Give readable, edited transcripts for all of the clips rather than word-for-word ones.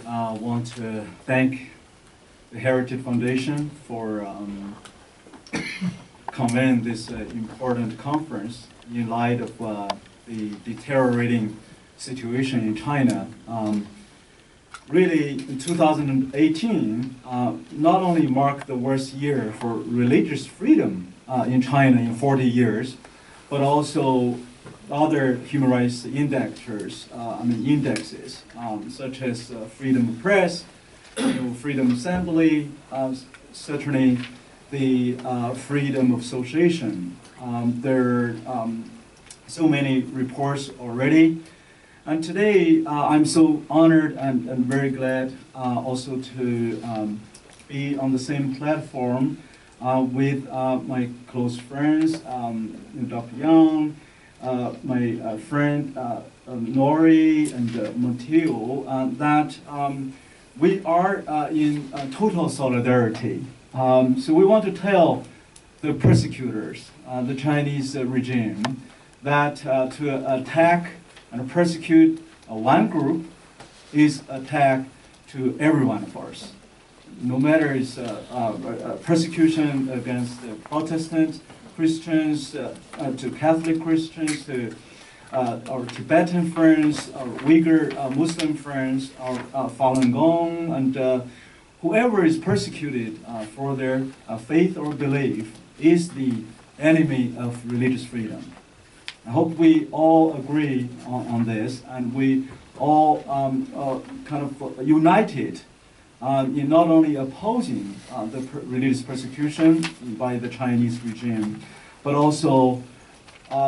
want to thank the Heritage Foundation for convening this important conference in light of the deteriorating situation in China. Really, in 2018, not only marked the worst year for religious freedom in China in 40 years, but also other human rights indexes, such as freedom of press, freedom of assembly, certainly the freedom of association. There are so many reports already. And today, I'm so honored and very glad also to be on the same platform with my close friends, Dr. Yang, my friend Nori and Matteo, that we are in total solidarity. So we want to tell the persecutors, the Chinese regime, that to attack and persecute one group is attack to every one of us. No matter it's persecution against the Protestant Christians, to Catholic Christians, to our Tibetan friends, our Uyghur Muslim friends, our Falun Gong, and whoever is persecuted for their faith or belief is the enemy of religious freedom. I hope we all agree on this, and we all kind of united in not only opposing the religious persecution by the Chinese regime, but also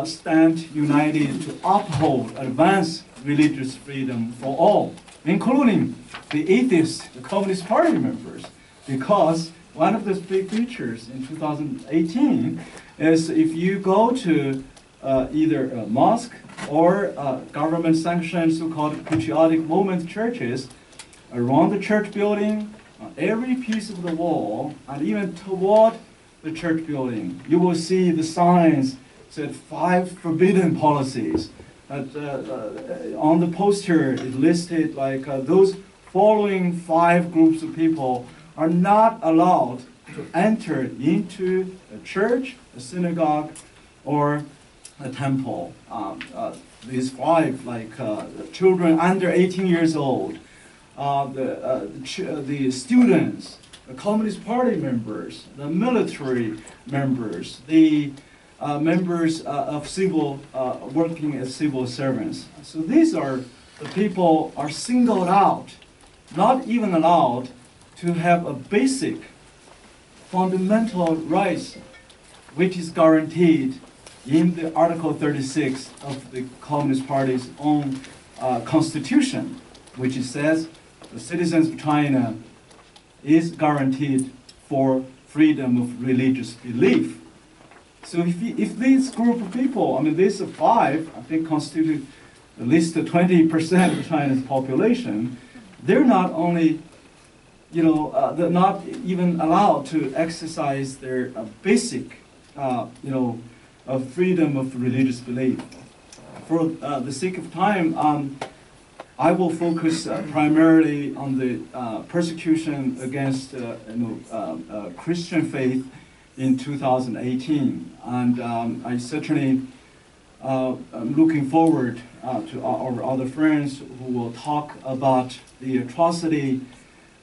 stand united to uphold, advance religious freedom for all, including the atheist, the Communist Party members, because one of the big features in 2018 is if you go to either a mosque or government-sanctioned so-called patriotic movement churches, around the church building, on every piece of the wall, and even toward the church building, you will see the signs that 5 forbidden policies. On the poster, it listed like those following 5 groups of people are not allowed to enter into a church, a synagogue, or a temple. These 5, like children under 18 years old, the students, the Communist Party members, the military members, the members of civil, working as civil servants. So these are the people are singled out, not even allowed to have a basic fundamental rights, which is guaranteed in the Article 36 of the Communist Party's own constitution, which says the citizens of China is guaranteed for freedom of religious belief. So if this group of people, I mean, these 5, I think, constitute at least 20% of China's population, they're not only, they're not even allowed to exercise their basic, freedom of religious belief. For the sake of time, I will focus primarily on the persecution against Christian faith in 2018, and I certainly am looking forward to our other friends who will talk about the atrocity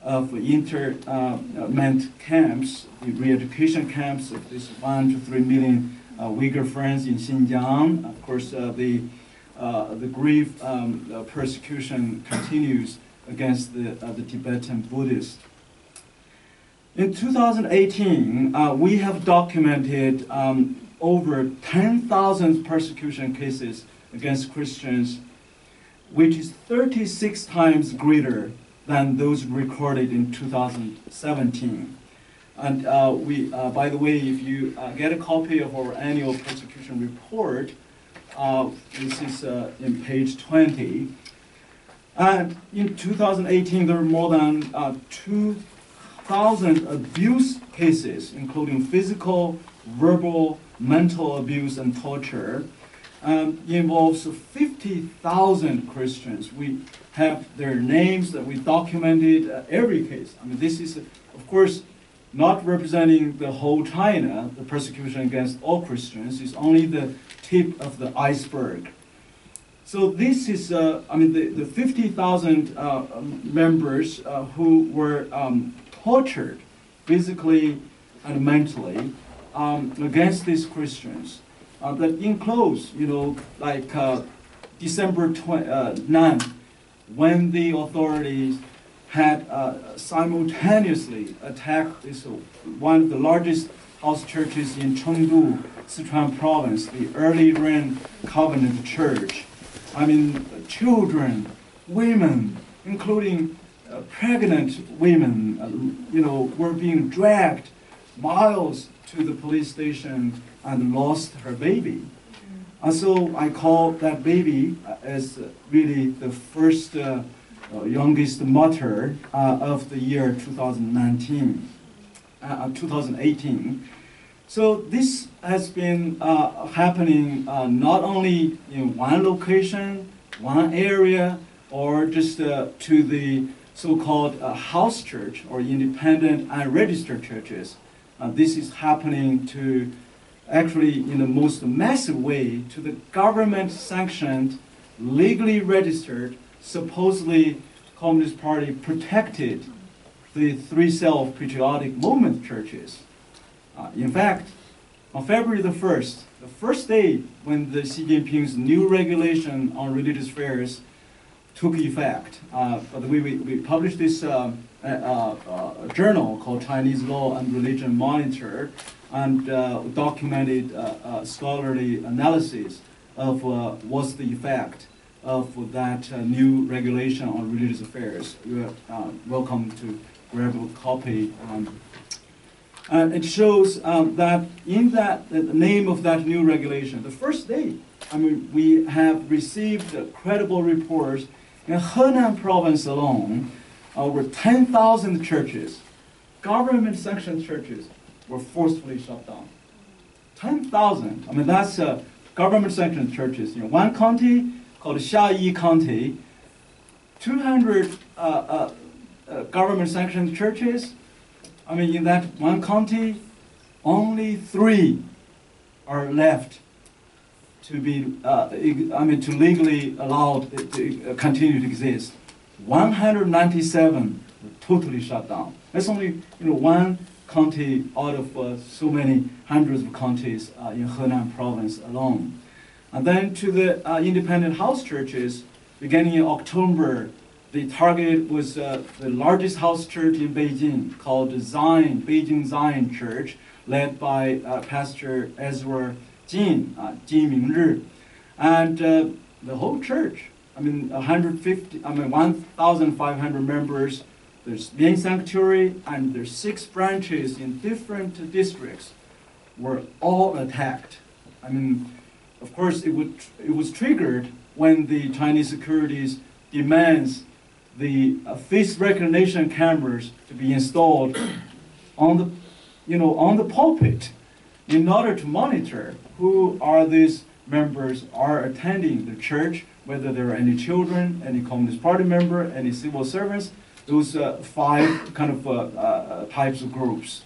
of internment camps, the re-education camps of these 1 to 3 million Uyghur friends in Xinjiang. Of course, the grave persecution continues against the Tibetan Buddhists. In 2018, we have documented over 10,000 persecution cases against Christians, which is 36 times greater than those recorded in 2017. And by the way, if you get a copy of our annual persecution report, this is in page 20. And in 2018, there were more than 2,000 abuse cases, including physical, verbal, mental abuse, and torture. involves 50,000 Christians. We have their names that we documented every case. I mean, this is, of course, not representing the whole China. The persecution against all Christians is only the tip of the iceberg. So this is, I mean, the 50,000 members who were tortured physically and mentally against these Christians. That includes, you know, like December 9th, when the authorities had simultaneously attacked this one of the largest house churches in Chengdu, Sichuan province, the Early Rain Covenant Church. I mean, children, women, including pregnant women, you know, were being dragged miles to the police station and lost her baby. So I call that baby as really the first youngest martyr of the year 2018. So this has been happening not only in one location, one area, or just to the so-called house church or independent and registered churches. This is happening to actually in the most massive way to the government-sanctioned, legally registered, supposedly Communist Party protected, the Three Self-Patriotic Movement churches. In fact, on February the 1st, the first day when the Xi Jinping's new regulation on religious affairs took effect, we published this journal called Chinese Law and Religion Monitor, and documented scholarly analysis of what's the effect of that new regulation on religious affairs. You are welcome to grab a copy. And it shows that in that the name of that new regulation, the first day, I mean, we have received credible reports in Henan province alone, over 10,000 churches, government-sanctioned churches, were forcefully shut down. 10,000. I mean, that's government-sanctioned churches. You know, one county called Xiayi County, 200 government-sanctioned churches. I mean, in that one county, only 3 are left to be, to legally allowed to continue to exist. 197 were totally shut down. That's only, you know, one county out of so many hundreds of counties in Henan province alone. And then to the independent house churches, beginning in October, the target was the largest house church in Beijing called Zion, Beijing Zion Church, led by Pastor Ezra Jin Mingzhi. And the whole church, I mean, 1,500 members. There's main sanctuary, and there's 6 branches in different districts were all attacked. I mean, of course, it was triggered when the Chinese securities demands the face recognition cameras to be installed on the, on the pulpit in order to monitor who are these members are attending the church, whether there are any children, any Communist Party member, any civil servants, those 5 kind of types of groups.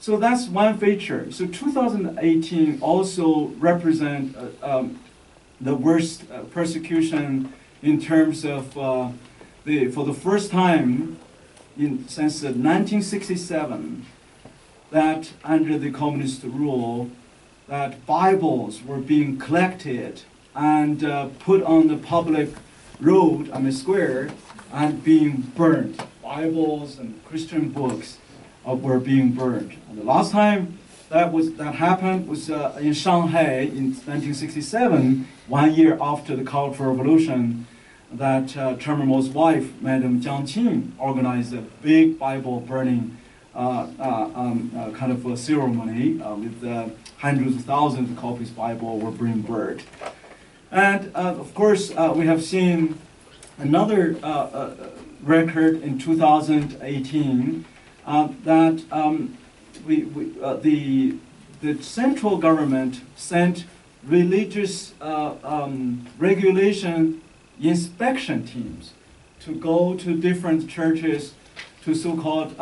So that's one feature. So 2018 also represent the worst persecution in terms of for the first time since 1967 that under the communist rule that Bibles were being collected and put on the public road, square, and being burned. Bibles and Christian books were being burned. And the last time that happened was in Shanghai in 1967, 1 year after the Cultural Revolution, that Chairman Mao's wife, Madam Jiang Qing, organized a big Bible burning kind of a ceremony with hundreds of thousands of copies of Bible were being burned. And of course, we have seen another record in 2018 that the central government sent religious regulation inspection teams to go to different churches to so-called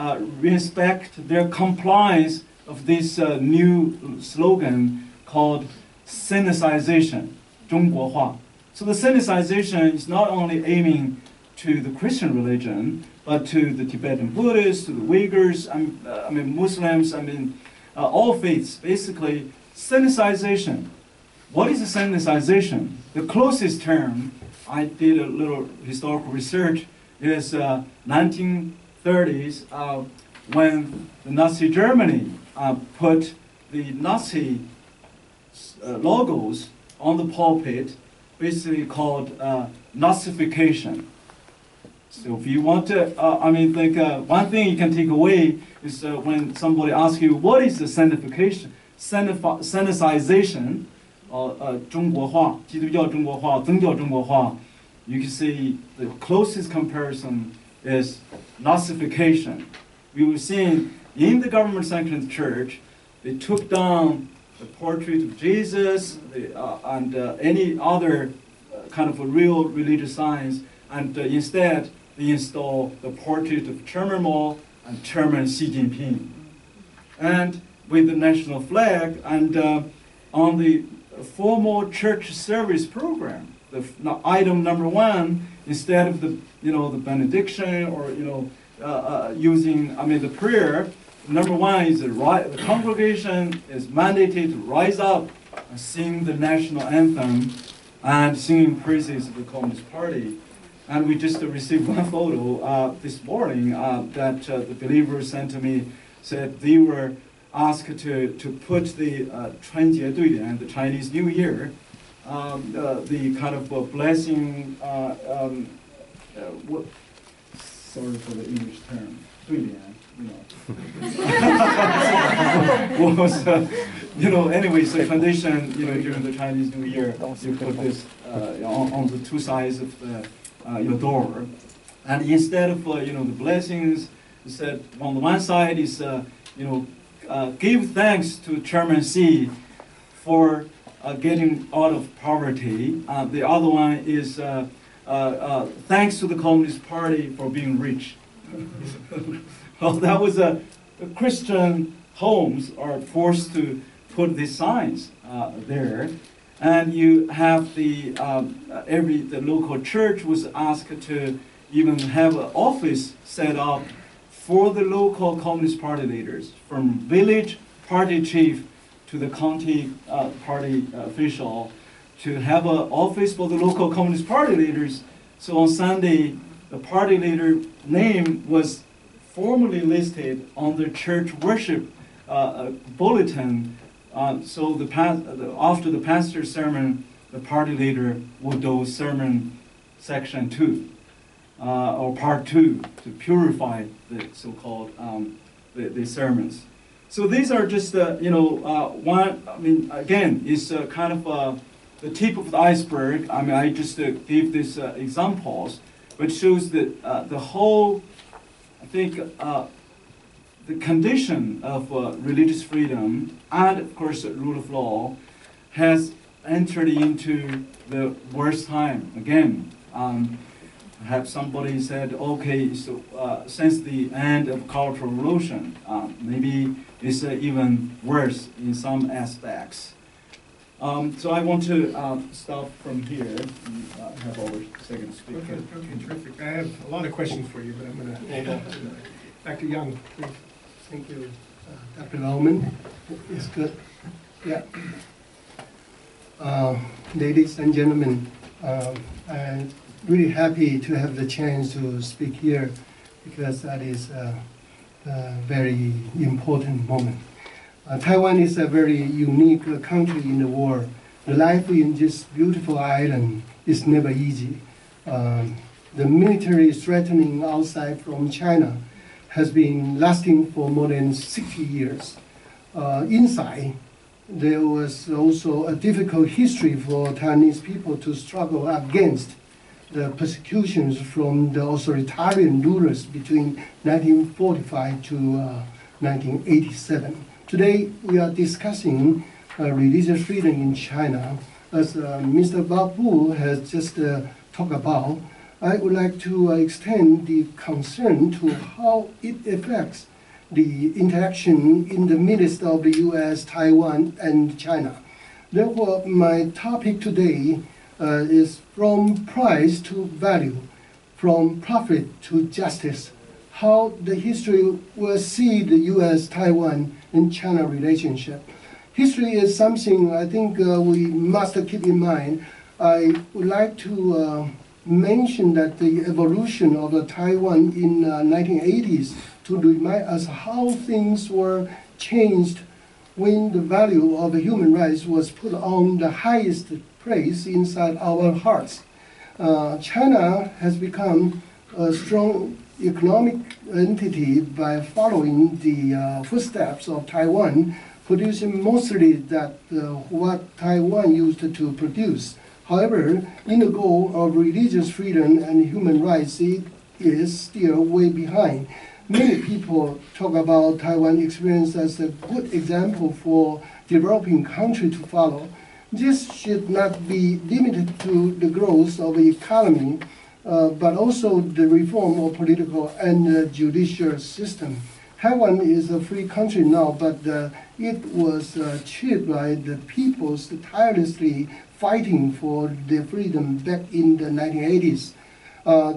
inspect their compliance of this new slogan called Sinicization, 中国化. So the Sinicization is not only aiming to the Christian religion, but to the Tibetan Buddhists, to the Uyghurs, Muslims, all faiths. Basically, Sinicization. What is a Sinicization? The closest term, I did a little historical research, is 1930s when the Nazi Germany put the Nazi logos on the pulpit, basically called Nazification. So if you want to, one thing you can take away is when somebody asks you, what is the Sinicization, 中国化, 基督教中国化, 宗教中国化, you can see the closest comparison is Nazification. We were seeing in the government-sanctioned church, they took down the portrait of Jesus and any other kind of a real religious signs, and instead they install the portrait of Chairman Mao and Chairman Xi Jinping. And with the national flag, and on the formal church service program, the item number 1, instead of the the benediction or using the prayer, number 1 is the congregation is mandated to rise up and sing the national anthem and singing praises of the Communist Party. And we just received one photo this morning that the believers sent to me, said they were asked to put the 春节对联, the Chinese New Year, the kind of blessing, sorry for the English term, 对联, was, anyway, so tradition, during the Chinese New Year, you put this on the 2 sides of your door. And instead of, the blessings, it said on the one side is, give thanks to Chairman Xi for getting out of poverty. The other one is thanks to the Communist Party for being rich. Well, that was Christian homes are forced to put these signs there, and you have the local church was asked to even have an office set up for the local Communist Party leaders, from village party chief to the county party official, to have an office for the local Communist Party leaders. So on Sunday, the party leader name was formally listed on the church worship bulletin. So after the pastor's sermon, the party leader would do sermon section 2. Or part 2, to purify the so-called the sermons. So these are just one. Again, it's kind of the tip of the iceberg. I just gave these examples, which shows that the whole, I think, the condition of religious freedom and, of course, rule of law has entered into the worst time again. Perhaps somebody said, okay, so since the end of Cultural Revolution, maybe it's even worse in some aspects. So I want to stop from here and have our second speaker. Okay, terrific. I have a lot of questions for you, but I'm going to hold off. Dr. Young, please. Thank you. Dr. Lohman, it's good. Yeah. Ladies and gentlemen, I'm really happy to have the chance to speak here, because that is a very important moment. Taiwan is a very unique country in the world. The life in this beautiful island is never easy. The military threatening outside from China has been lasting for more than 60 years. Inside, there was also a difficult history for Taiwanese people to struggle against the persecutions from the authoritarian rulers between 1945 to 1987. Today, we are discussing religious freedom in China. As Mr. Babu has just talked about, I would like to extend the concern to how it affects the interaction in the midst of the U.S., Taiwan, and China. Therefore, my topic today is from price to value, from profit to justice, how the history will see the U.S., Taiwan, and China relationship. History is something I think we must keep in mind. I would like to mention that the evolution of the Taiwan in 1980s to remind us how things were changed when the value of human rights was put on the highest place inside our hearts. China has become a strong economic entity by following the footsteps of Taiwan, producing mostly that what Taiwan used to produce. However, in the goal of religious freedom and human rights, it is still way behind. Many people talk about Taiwan experience as a good example for developing country to follow. This should not be limited to the growth of the economy, but also the reform of political and judicial system. Taiwan is a free country now, but it was achieved by the peoples tirelessly fighting for their freedom back in the 1980s.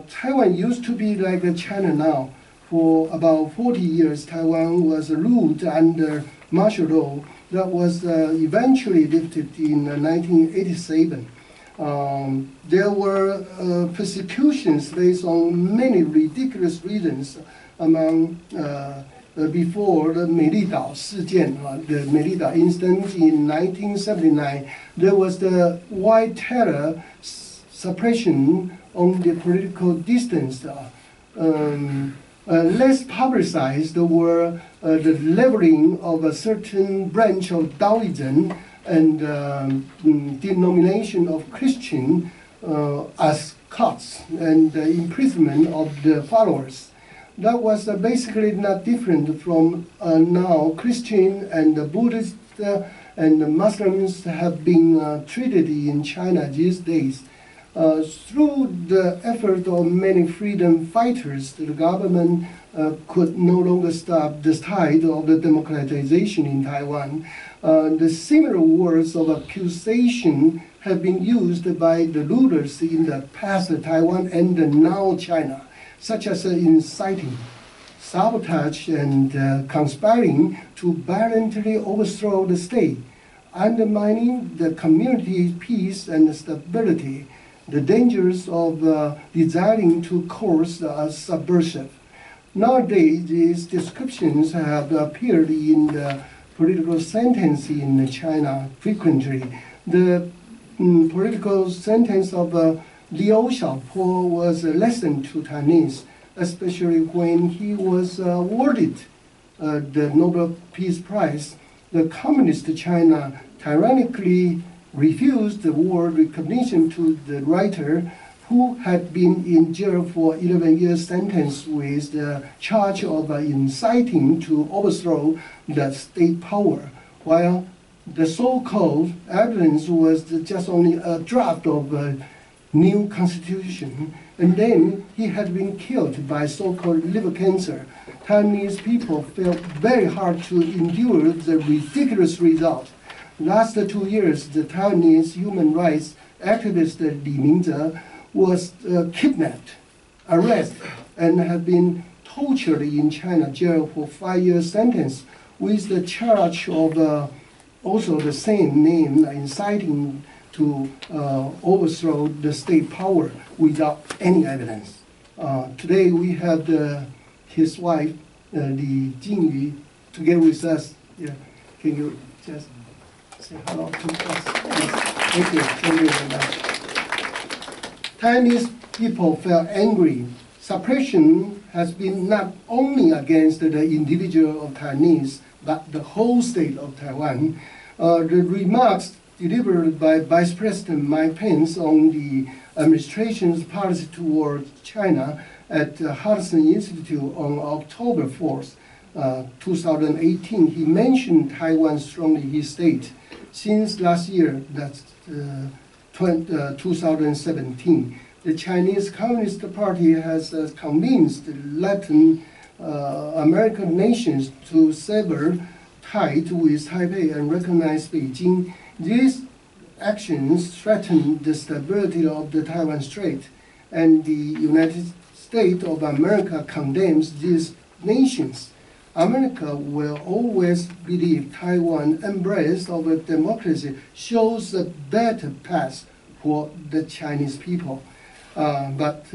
Taiwan used to be like China now. For about 40 years, Taiwan was ruled under martial law that was eventually lifted in 1987. There were persecutions based on many ridiculous reasons among before the 美丽岛事件, the 美丽岛 incident in 1979, there was the white terror suppression on the political distance. Less publicized were the leveling of a certain branch of Taoism and denomination of Christian as cults and the imprisonment of the followers. That was basically not different from now Christian and Buddhist and Muslims have been treated in China these days. Through the effort of many freedom fighters, the government could no longer stop the tide of the democratization in Taiwan. The similar words of accusation have been used by the rulers in the past Taiwan and now China, such as inciting, sabotage, and conspiring to violently overthrow the state, undermining the community peace and stability, the dangers of desiring to cause subversive. Nowadays, these descriptions have appeared in the political sentence in China frequently. The political sentence of Liu Xiaopo was lessened to Chinese, especially when he was awarded the Nobel Peace Prize. The Communist China tyrannically refused the world recognition to the writer who had been in jail for 11 years sentenced with the charge of inciting to overthrow the state power, while the so-called evidence was just only a draft of a new constitution, and then he had been killed by so-called liver cancer. Taiwanese people felt very hard to endure the ridiculous result. Last 2 years, the Taiwanese human rights activist Li Mingze was kidnapped, arrested, and had been tortured in China jail for 5 years sentence with the charge of also the same name, inciting to overthrow the state power without any evidence. Today we have his wife, Li Jingyu, together with us. Yeah. Can you just say hello to us? Thank you. Thank you very much. Taiwanese people felt angry. Suppression has been not only against the individual of Taiwanese, but the whole state of Taiwan. The remarks delivered by Vice President Mike Pence on the administration's policy towards China at the Hudson Institute on October 4th, 2018, he mentioned Taiwan strongly his state. since last year, that's 2017, the Chinese Communist Party has convinced Latin American nations to sever ties with Taipei and recognize Beijing. These actions threaten the stability of the Taiwan Strait, and the United States of America condemns these nations. America will always believe Taiwan's embrace of a democracy shows a better path for the Chinese people. But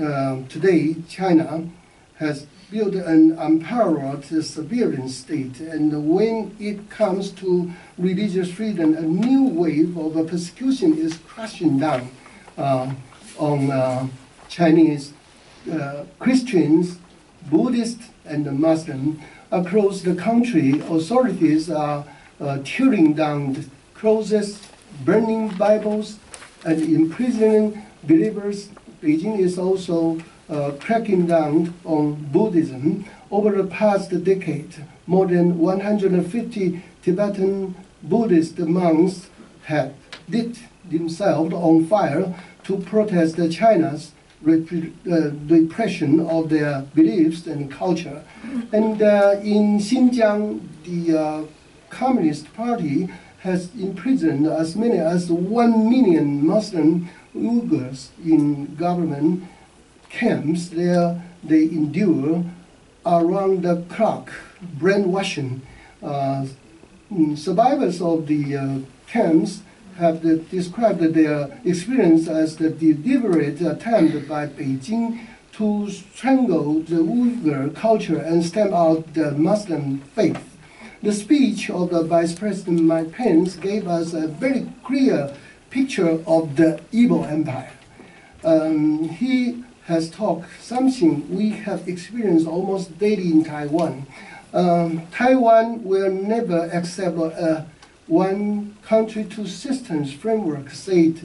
today, China has built an unparalleled surveillance state, and when it comes to religious freedom, a new wave of persecution is crashing down on Chinese Christians, Buddhists, and Muslims. Across the country, authorities are tearing down the crosses, burning Bibles, and imprisoning believers. Beijing is also cracking down on Buddhism. Over the past decade, more than 150 Tibetan Buddhist monks have lit themselves on fire to protest China's repression of their beliefs and culture. And in Xinjiang, the Communist Party has imprisoned as many as 1 million Muslim Uyghurs in government camps. There they endure around-the-clock brainwashing. Survivors of the camps have described their experience as the deliberate attempt by Beijing to strangle the Uyghur culture and stamp out the Muslim faith. The speech of the Vice President Mike Pence gave us a very clear picture of the evil empire. He has talked something we have experienced almost daily in Taiwan. Taiwan will never accept a one country, two systems framework, said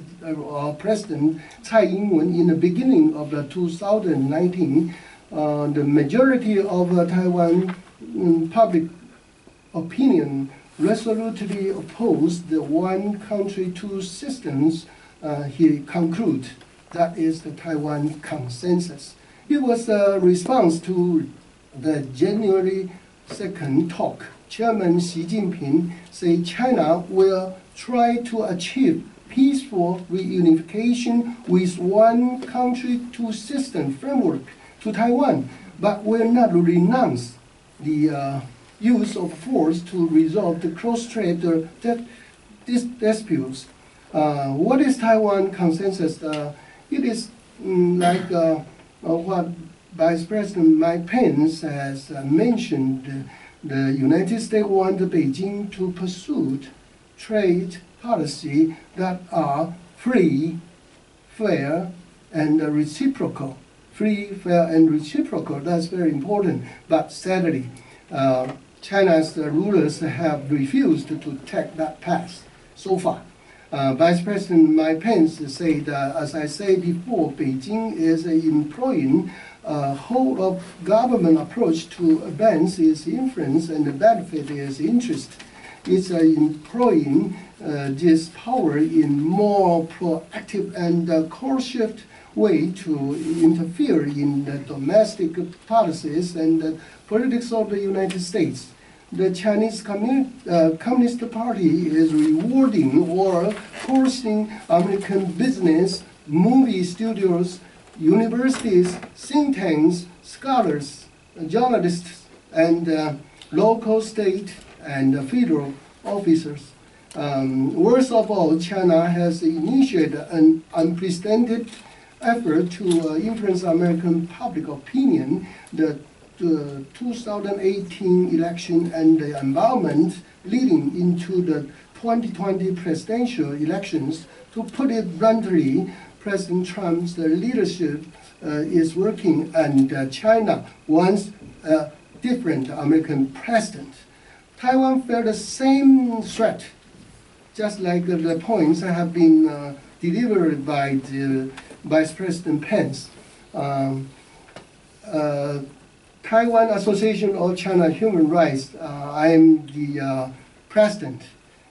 President Tsai Ing-wen in the beginning of 2019. The majority of Taiwan public opinion resolutely opposed the one country, two systems. He concluded that is the Taiwan consensus. It was a response to the January 2nd talk. Chairman Xi Jinping said China will try to achieve peaceful reunification with one country, two system framework to Taiwan, but will not renounce the use of force to resolve the cross-strait disputes. What is Taiwan consensus? It is like what Vice President Mike Pence has mentioned. The United States wants Beijing to pursue trade policy that are free, fair, and reciprocal. Free, fair, and reciprocal, that's very important. But sadly, China's rulers have refused to take that path so far. Vice President Mike Pence said, as I said before, Beijing is employing a whole of government approach to advance its influence and benefit its interest. It's employing this power in more proactive and coercive way to interfere in the domestic policies and the politics of the United States. The Chinese Communist Party is rewarding or forcing American business, movie studios, universities, think tanks, scholars, journalists, and local, state, and federal officers. Worst of all, China has initiated an unprecedented effort to influence American public opinion. The 2018 election and the environment leading into the 2020 presidential elections. To put it bluntly, President Trump's leadership is working, and China wants a different American president. Taiwan felt the same threat, just like the points have been delivered by the Vice President Pence. Taiwan Association of China Human Rights, I am the president,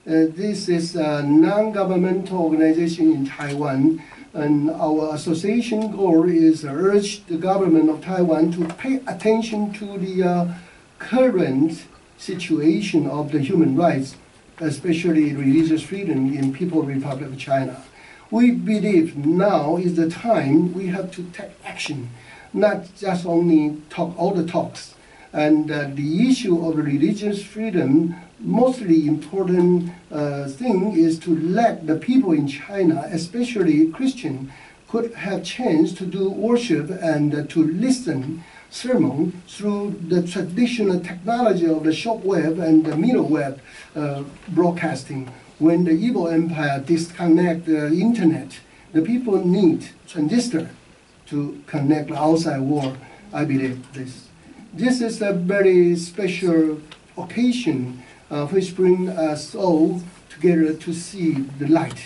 This is a non-governmental organization in Taiwan, and our association goal is to urge the government of Taiwan to pay attention to the current situation of the human rights, especially religious freedom in People's Republic of China. We believe now is the time we have to take action, not just only talk all the talks. And the issue of religious freedom, mostly important thing is to let the people in China, especially Christian, could have chance to do worship and to listen sermon through the traditional technology of the short wave and the middle wave broadcasting. When the evil empire disconnect the internet, the people need transistor to connect the outside world. I believe this. This is a very special occasion which brings us all together to see the light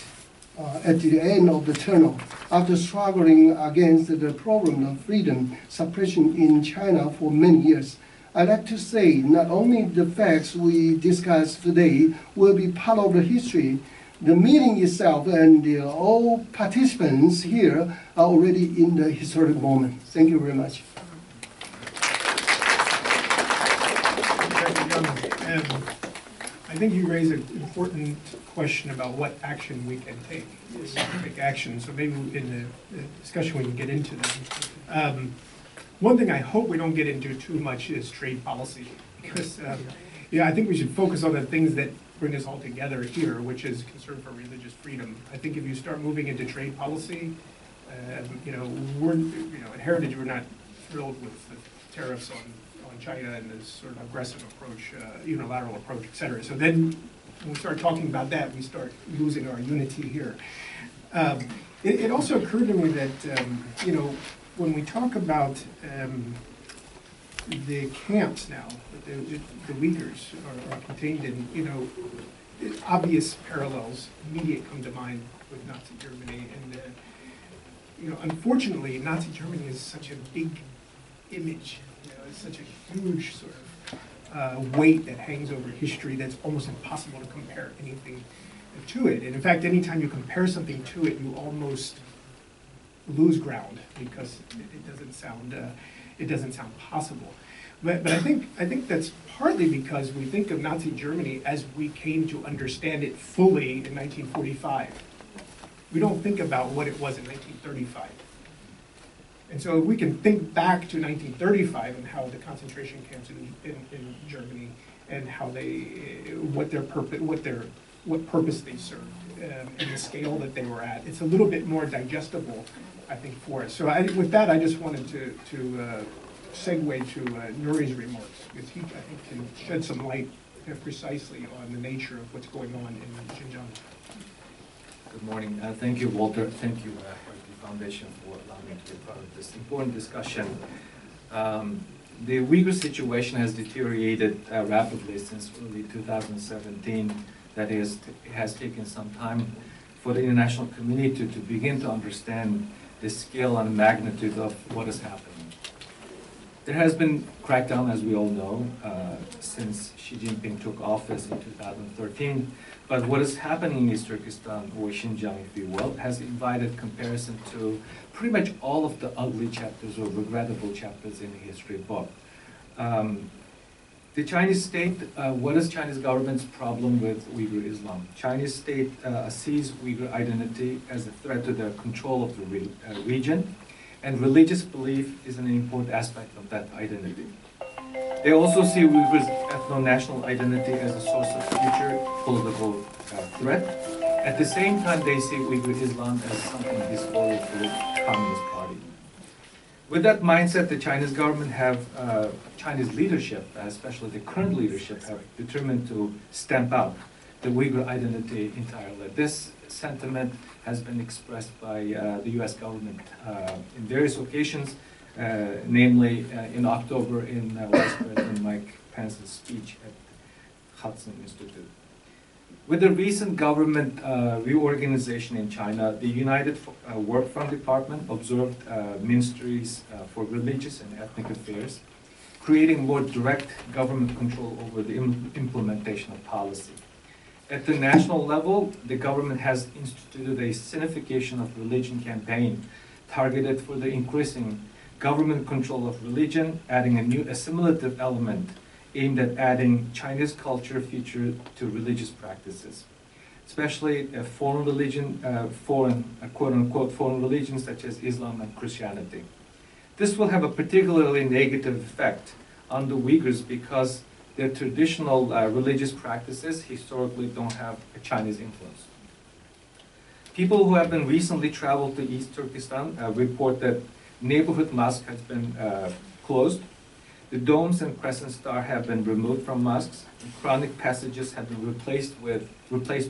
at the end of the tunnel after struggling against the problem of freedom suppression in China for many years. I'd like to say not only the facts we discussed today will be part of the history, the meeting itself and all participants here are already in the historic moment. Thank you very much. I think you raise an important question about what action we can take, specific action. So maybe in the discussion we can get into that. One thing I hope we don't get into too much is trade policy, because I think we should focus on the things that bring us all together here, which is concern for religious freedom. I think if you start moving into trade policy, we're at Heritage we're not thrilled with the tariffs on China and this sort of aggressive approach, unilateral approach, et cetera. So then when we start talking about that, we start losing our unity here. It also occurred to me that, when we talk about the camps now, the Uyghurs are contained in, obvious parallels immediate come to mind with Nazi Germany. And, unfortunately, Nazi Germany is such a big image. It's such a huge sort of weight that hangs over history that's almost impossible to compare anything to it. And in fact, anytime you compare something to it, you almost lose ground because it doesn't sound possible. But I think that's partly because we think of Nazi Germany as we came to understand it fully in 1945. We don't think about what it was in 1935. And so if we can think back to 1935 and how the concentration camps in Germany and how what purpose they served and the scale that they were at, it's a little bit more digestible, I think, for us. So with that, I just wanted to segue to Nuri's remarks, because he, I think, can shed some light precisely on the nature of what's going on in Xinjiang. Good morning. Thank you, Walter. Thank you, Foundation, for allowing me to be part of this important discussion. The Uyghur situation has deteriorated rapidly since early 2017. That is, it has taken some time for the international community to begin to understand the scale and magnitude of what is happening. There has been crackdown, as we all know, since Xi Jinping took office in 2013. But what is happening in East Turkestan, or Xinjiang, if you will, has invited comparison to pretty much all of the ugly chapters or regrettable chapters in the history book. The Chinese state, what is Chinese government's problem with Uyghur Islam? Chinese state sees Uyghur identity as a threat to their control of the region, and religious belief is an important aspect of that identity. They also see Uyghurs' ethno-national identity as a source of future political threat. At the same time, they see Uyghur Islam as something disloyal to the Communist Party. With that mindset, the Chinese government Chinese leadership, especially the current leadership, have determined to stamp out the Uyghur identity entirely. This sentiment has been expressed by the U.S. government in various occasions, namely in October in Vice President Mike Pence's speech at Hudson Institute. With the recent government reorganization in China, the United Work Front Department observed ministries for religious and ethnic affairs, creating more direct government control over the implementation of policy. At the national level, the government has instituted a sinification of religion campaign targeted for the increasing government control of religion, adding a new assimilative element aimed at adding Chinese culture feature to religious practices, especially foreign religion, quote-unquote foreign religions such as Islam and Christianity. This will have a particularly negative effect on the Uyghurs because their traditional religious practices historically don't have a Chinese influence. People who have been recently traveled to East Turkestan report that neighborhood mosque has been closed. The domes and crescent star have been removed from mosques. Quranic passages have been replaced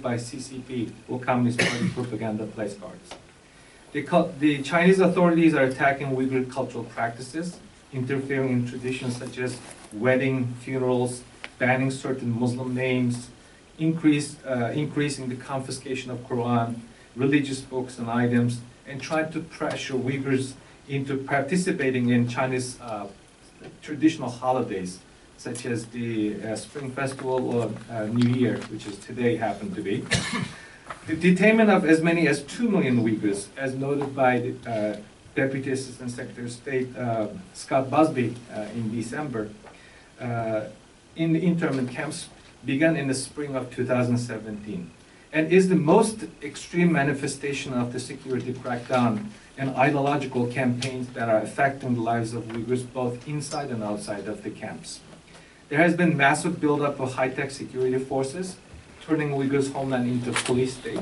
by CCP, or Communist Party propaganda placards. The Chinese authorities are attacking Uyghur cultural practices, interfering in traditions such as wedding, funerals, banning certain Muslim names, increasing the confiscation of Quran, religious books and items, and trying to pressure Uyghurs into participating in Chinese traditional holidays, such as the Spring Festival or New Year, which is today happened to be. The detainment of as many as 2 million Uyghurs, as noted by the Deputy Assistant Secretary of State Scott Busby in December, in the internment camps began in the spring of 2017, and is the most extreme manifestation of the security crackdown and ideological campaigns that are affecting the lives of Uyghurs both inside and outside of the camps. There has been massive buildup of high-tech security forces, turning Uyghurs' homeland into a police state,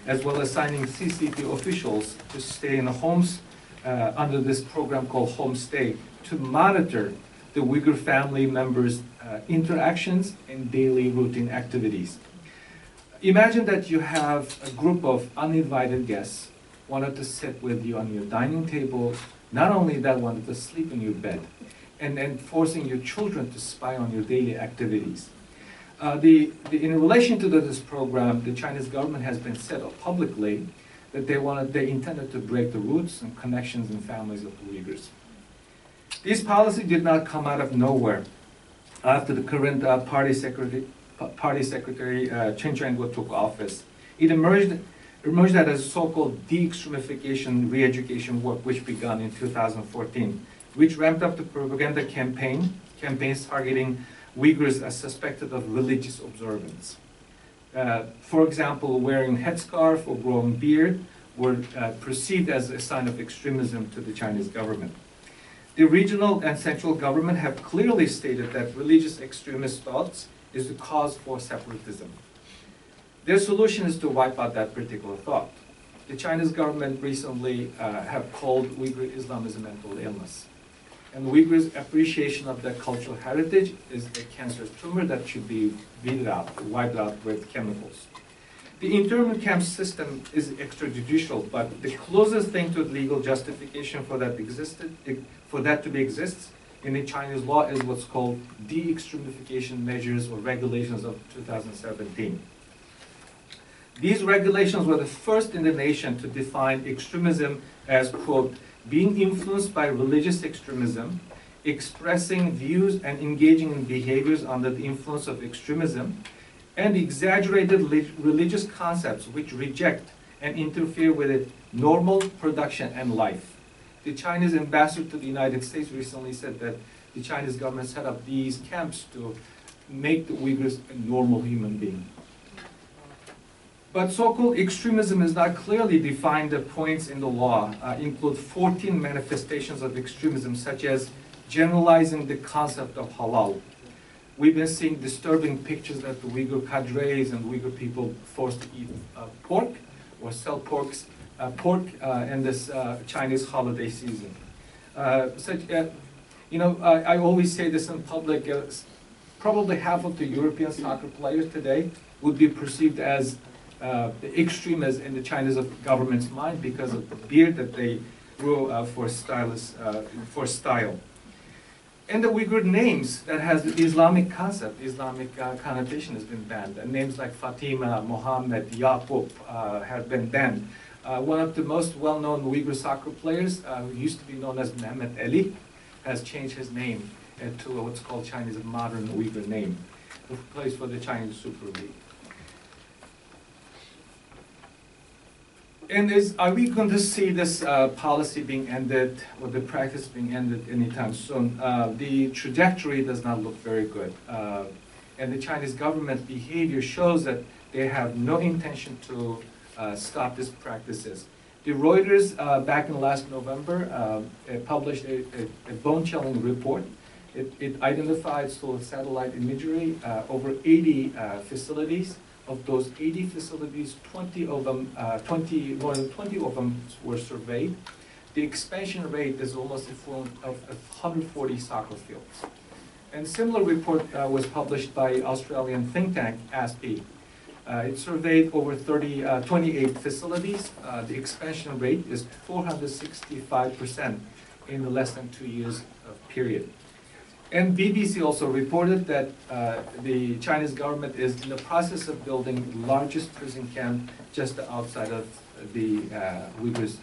as well as assigning CCP officials to stay in the homes under this program called Homestay to monitor the Uyghur family members' interactions and daily routine activities. Imagine that you have a group of uninvited guests wanted to sit with you on your dining table, not only that, wanted to sleep in your bed, and forcing your children to spy on your daily activities. In relation to this program, the Chinese government has been said publicly that they intended to break the roots and connections and families of the Uyghurs. This policy did not come out of nowhere. After the current party secretary Chen Chang-kuo took office, it emerged as so-called de-extremification re-education work, which began in 2014, which ramped up the propaganda campaigns targeting Uyghurs as suspected of religious observance. For example, wearing headscarf or growing beard were perceived as a sign of extremism to the Chinese government. The regional and central government have clearly stated that religious extremist thoughts is the cause for separatism. Their solution is to wipe out that particular thought. The Chinese government recently have called Uyghur Islam as a mental illness. And Uyghurs' appreciation of their cultural heritage is a cancerous tumor that should be weeded out, wiped out with chemicals. The internment camp system is extrajudicial, but the closest thing to legal justification for that to be exists in the Chinese law is what's called de-extremification measures or regulations of 2017. These regulations were the first in the nation to define extremism as, quote, being influenced by religious extremism, expressing views and engaging in behaviors under the influence of extremism, and exaggerated religious concepts which reject and interfere with normal production and life. The Chinese ambassador to the United States recently said that the Chinese government set up these camps to make the Uyghurs a normal human being. But so-called extremism is not clearly defined. The points in the law include 14 manifestations of extremism, such as generalizing the concept of halal. We've been seeing disturbing pictures that the Uyghur cadres and Uyghur people forced to eat pork or sell pork in this Chinese holiday season. I always say this in public. Probably half of the European soccer players today would be perceived as the extremists in the Chinese government's mind because of the beard that they grew for style. And the Uyghur names that has the Islamic concept, Islamic connotation has been banned. And names like Fatima, Mohammed, Yaqub have been banned. One of the most well-known Uyghur soccer players, who used to be known as Mehmet Ali, has changed his name to what's called Chinese modern Uyghur name, who plays for the Chinese Super League. And are we going to see this policy being ended or the practice being ended anytime soon? The trajectory does not look very good. And the Chinese government behavior shows that they have no intention to stop these practices. The Reuters, back in last November, published a bone-chilling report. It identified through satellite imagery over 80 facilities. Of those 80 facilities, more than 20 of them were surveyed. The expansion rate is almost equivalent of 140 soccer fields. And similar report was published by Australian think tank ASPE. It surveyed over 28 facilities. The expansion rate is 465% in less than 2 years period. And BBC also reported that the Chinese government is in the process of building the largest prison camp just outside of the Uyghurs'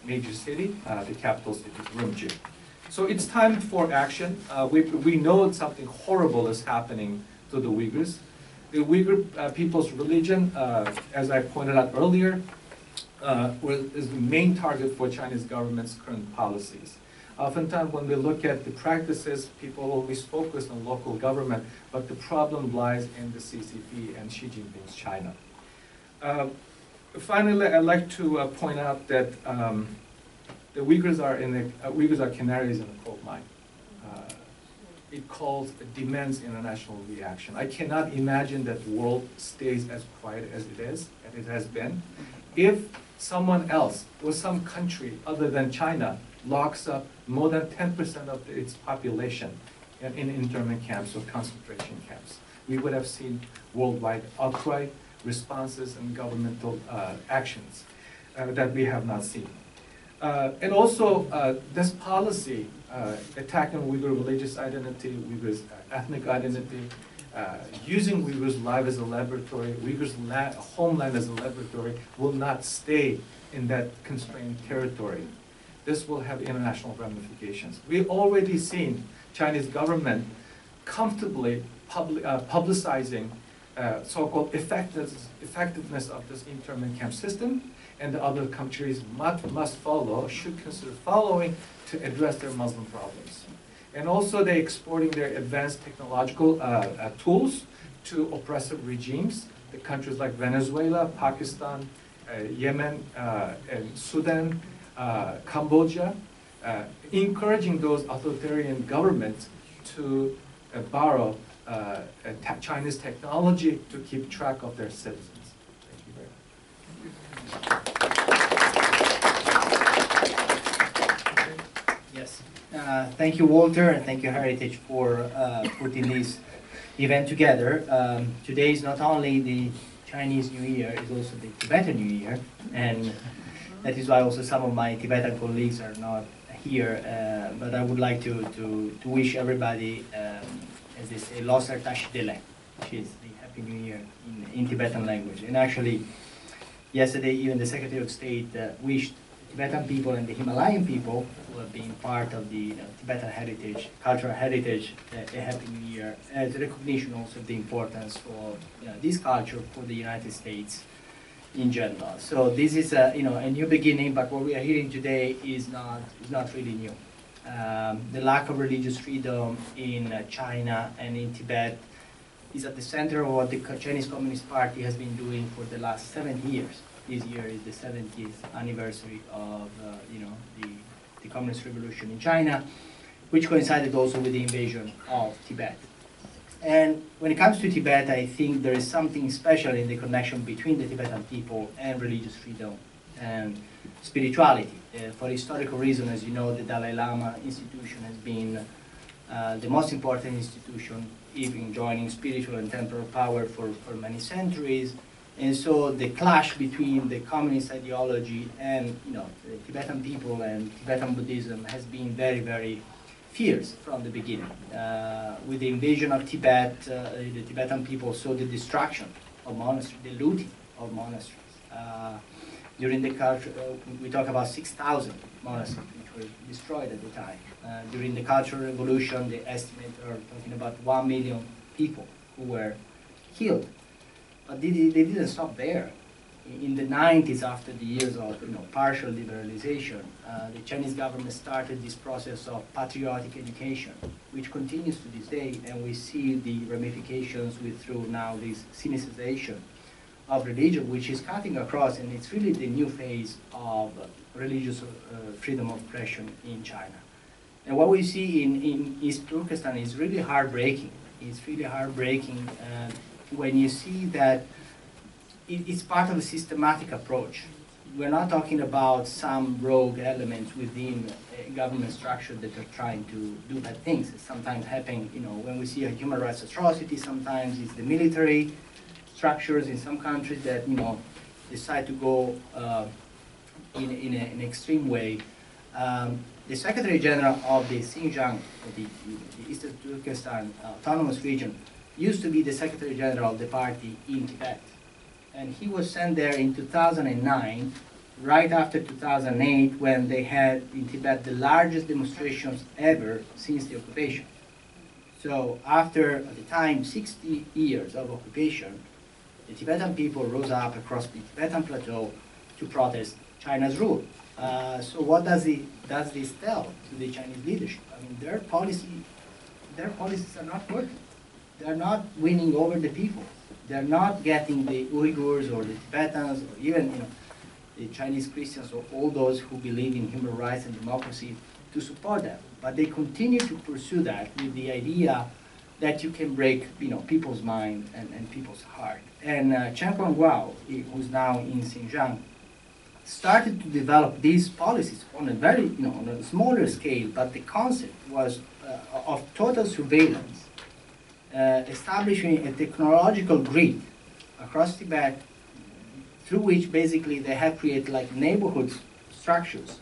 major city, the capital city, Urumqi. So it's time for action. We know something horrible is happening to the Uyghurs. The Uyghur people's religion, as I pointed out earlier, is the main target for Chinese government's current policies. Oftentimes when we look at the practices, people always focus on local government, but the problem lies in the CCP and Xi Jinping's China. Finally, I'd like to point out that the Uyghurs are canaries in a coal mine. It demands international reaction. I cannot imagine that the world stays as quiet as it has been, if someone else or some country other than China locks up more than 10% of its population in internment camps or concentration camps. We would have seen worldwide outcry, responses, and governmental actions that we have not seen. And also, this policy attacking Uyghur religious identity, Uyghurs' ethnic identity, using Uyghurs' life as a laboratory, Uyghurs' homeland as a laboratory, will not stay in that constrained territory. This will have international ramifications. We've already seen Chinese government comfortably publicizing so-called effectiveness of this internment camp system, and the other countries must follow, should consider following to address their Muslim problems. And also they're exporting their advanced technological tools to oppressive regimes, the countries like Venezuela, Pakistan, Yemen, and Sudan, Cambodia, encouraging those authoritarian governments to borrow Chinese technology to keep track of their citizens. Thank you very much. Yes. Thank you, Walter, and thank you, Heritage, for putting this event together. Today is not only the Chinese New Year, it's also the Tibetan New Year, and that is why also some of my Tibetan colleagues are not here, but I would like to wish everybody, as they say, Loser Tashi Dele, which is the Happy New Year in Tibetan language. And actually, yesterday even the Secretary of State wished Tibetan people and the Himalayan people who have been part of the Tibetan heritage, cultural heritage, a Happy New Year, as a recognition also of the importance of this culture for the United States in general. So this is a new beginning, but what we are hearing today is not really new. The lack of religious freedom in China and in Tibet is at the center of what the Chinese Communist Party has been doing for the last 70 years. This year is the 70th anniversary of the Communist Revolution in China, which coincided also with the invasion of Tibet. And when it comes to Tibet, I think there is something special in the connection between the Tibetan people and religious freedom and spirituality. For historical reasons, as you know, the Dalai Lama institution has been the most important institution, even joining spiritual and temporal power for many centuries. And so the clash between the communist ideology and the Tibetan people and Tibetan Buddhism has been very, very fierce from the beginning. With the invasion of Tibet, the Tibetan people saw the destruction of monasteries, the looting of monasteries. During the culture, we talk about 6,000 monasteries which were destroyed at the time. During the Cultural Revolution, the estimate are talking about 1 million people who were killed. But they didn't stop there. in the 90s, after the years of partial liberalization, the Chinese government started this process of patriotic education, which continues to this day, and we see the ramifications through now this sinicization of religion, which is cutting across, and it's really the new phase of religious freedom of expression in China. And what we see in East Turkestan is really heartbreaking. It's really heartbreaking when you see that it's part of a systematic approach. We're not talking about some rogue elements within a government structure that are trying to do bad things. It's sometimes happening, when we see a human rights atrocity, sometimes it's the military structures in some countries that, decide to go in an extreme way. The Secretary General of the Xinjiang, the Eastern Turkestan Autonomous Region, used to be the Secretary General of the party in Tibet. And he was sent there in 2009, right after 2008, when they had in Tibet the largest demonstrations ever since the occupation. So after, at the time, 60 years of occupation, the Tibetan people rose up across the Tibetan plateau to protest China's rule. So what does this tell to the Chinese leadership? I mean, their policies are not working. They're not winning over the people. They're not getting the Uyghurs or the Tibetans or even the Chinese Christians or all those who believe in human rights and democracy to support them. But they continue to pursue that with the idea that you can break people's mind and people's heart. And Chen Guangguo, who's now in Xinjiang, started to develop these policies on a very on a smaller scale, but the concept was of total surveillance. Establishing a technological grid across Tibet through which basically they have created like neighborhood structures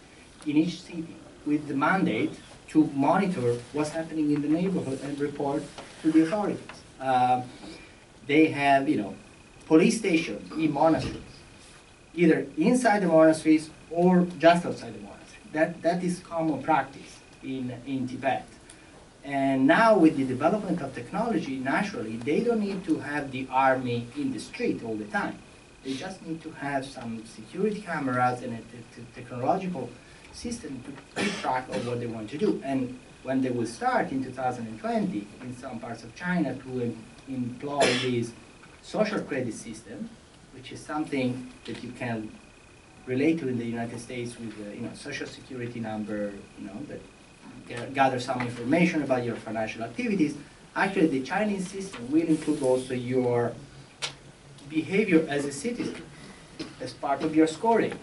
in each city with the mandate to monitor what's happening in the neighborhood and report to the authorities. They have police stations in monasteries, either inside the monasteries or just outside the monastery. That is common practice in Tibet. And now with the development of technology, naturally, they don't need to have the army in the street all the time. They just need to have some security cameras and a technological system to keep track of what they want to do. And when they will start in 2020 in some parts of China to employ this social credit system, which is something that you can relate to in the United States with social security number, that gather some information about your financial activities. Actually, the Chinese system will include also your behavior as a citizen as part of your scoring.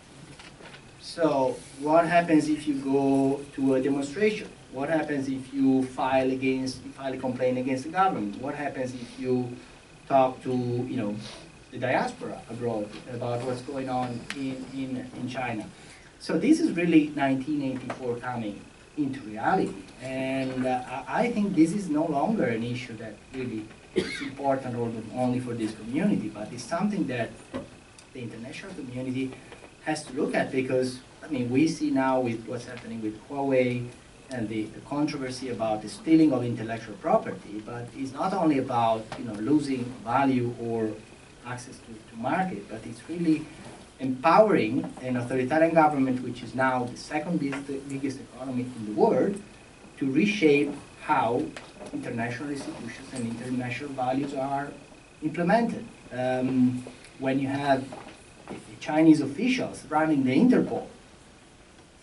So what happens if you go to a demonstration? What happens if you file a complaint against the government? What happens if you talk to the diaspora abroad about what's going on in China? So this is really 1984 coming into reality, and I think this is no longer an issue that really is important only for this community, but it's something that the international community has to look at, because we see now with what's happening with Huawei and the controversy about the stealing of intellectual property, but it's not only about losing value or access to market, but it's really empowering an authoritarian government, which is now the second biggest economy in the world, to reshape how international institutions and international values are implemented. When you have the Chinese officials running the Interpol,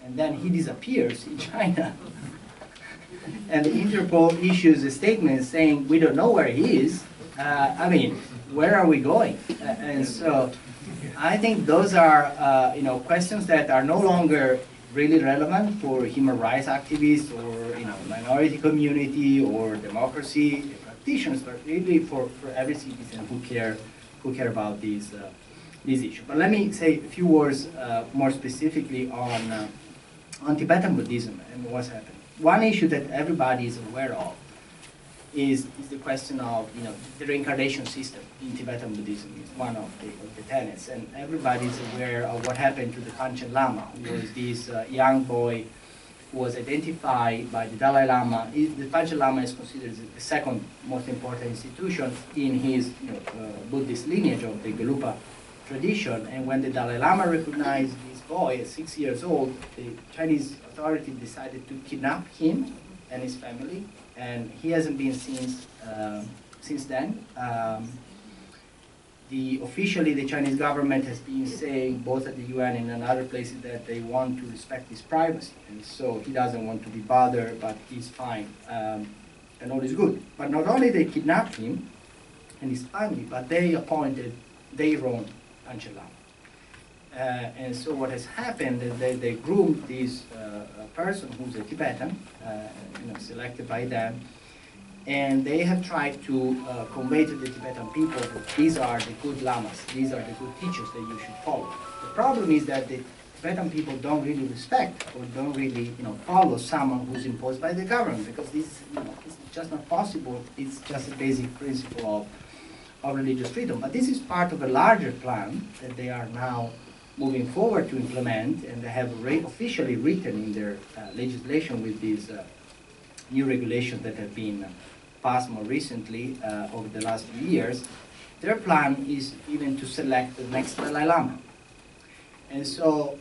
and then he disappears in China, and the Interpol issues a statement saying, we don't know where he is, where are we going? And so I think those are questions that are no longer really relevant for human rights activists or minority community or democracy practitioners, but really for every citizen who care about these issues. But let me say a few words more specifically on Tibetan Buddhism and what's happening. One issue that everybody is aware of is the question of the reincarnation system in Tibetan Buddhism. Is one of the tenets, and everybody is aware of what happened to the Panchen Lama, who was this young boy who was identified by the Dalai Lama. The Panchen Lama is considered the second most important institution in his Buddhist lineage of the Gelugpa tradition. And when the Dalai Lama recognized this boy at 6 years old, the Chinese authorities decided to kidnap him and his family, and he hasn't been since then. Officially, the Chinese government has been saying, both at the UN and in other places, that they want to respect his privacy, and so he doesn't want to be bothered, but he's fine, and all is good. But not only they kidnapped him and his family, but they appointed their own Panchen Lama. And so what has happened is they groomed this person who's a Tibetan, selected by them, and they have tried to convey to the Tibetan people that these are the good lamas, these are the good teachers that you should follow. The problem is that the Tibetan people don't really respect or don't really follow someone who's imposed by the government, because this it's just not possible. It's just a basic principle of religious freedom. But this is part of a larger plan that they are now moving forward to implement, and they have officially written in their legislation with these new regulations that have been passed more recently over the last few years. Their plan is even to select the next Dalai Lama. And so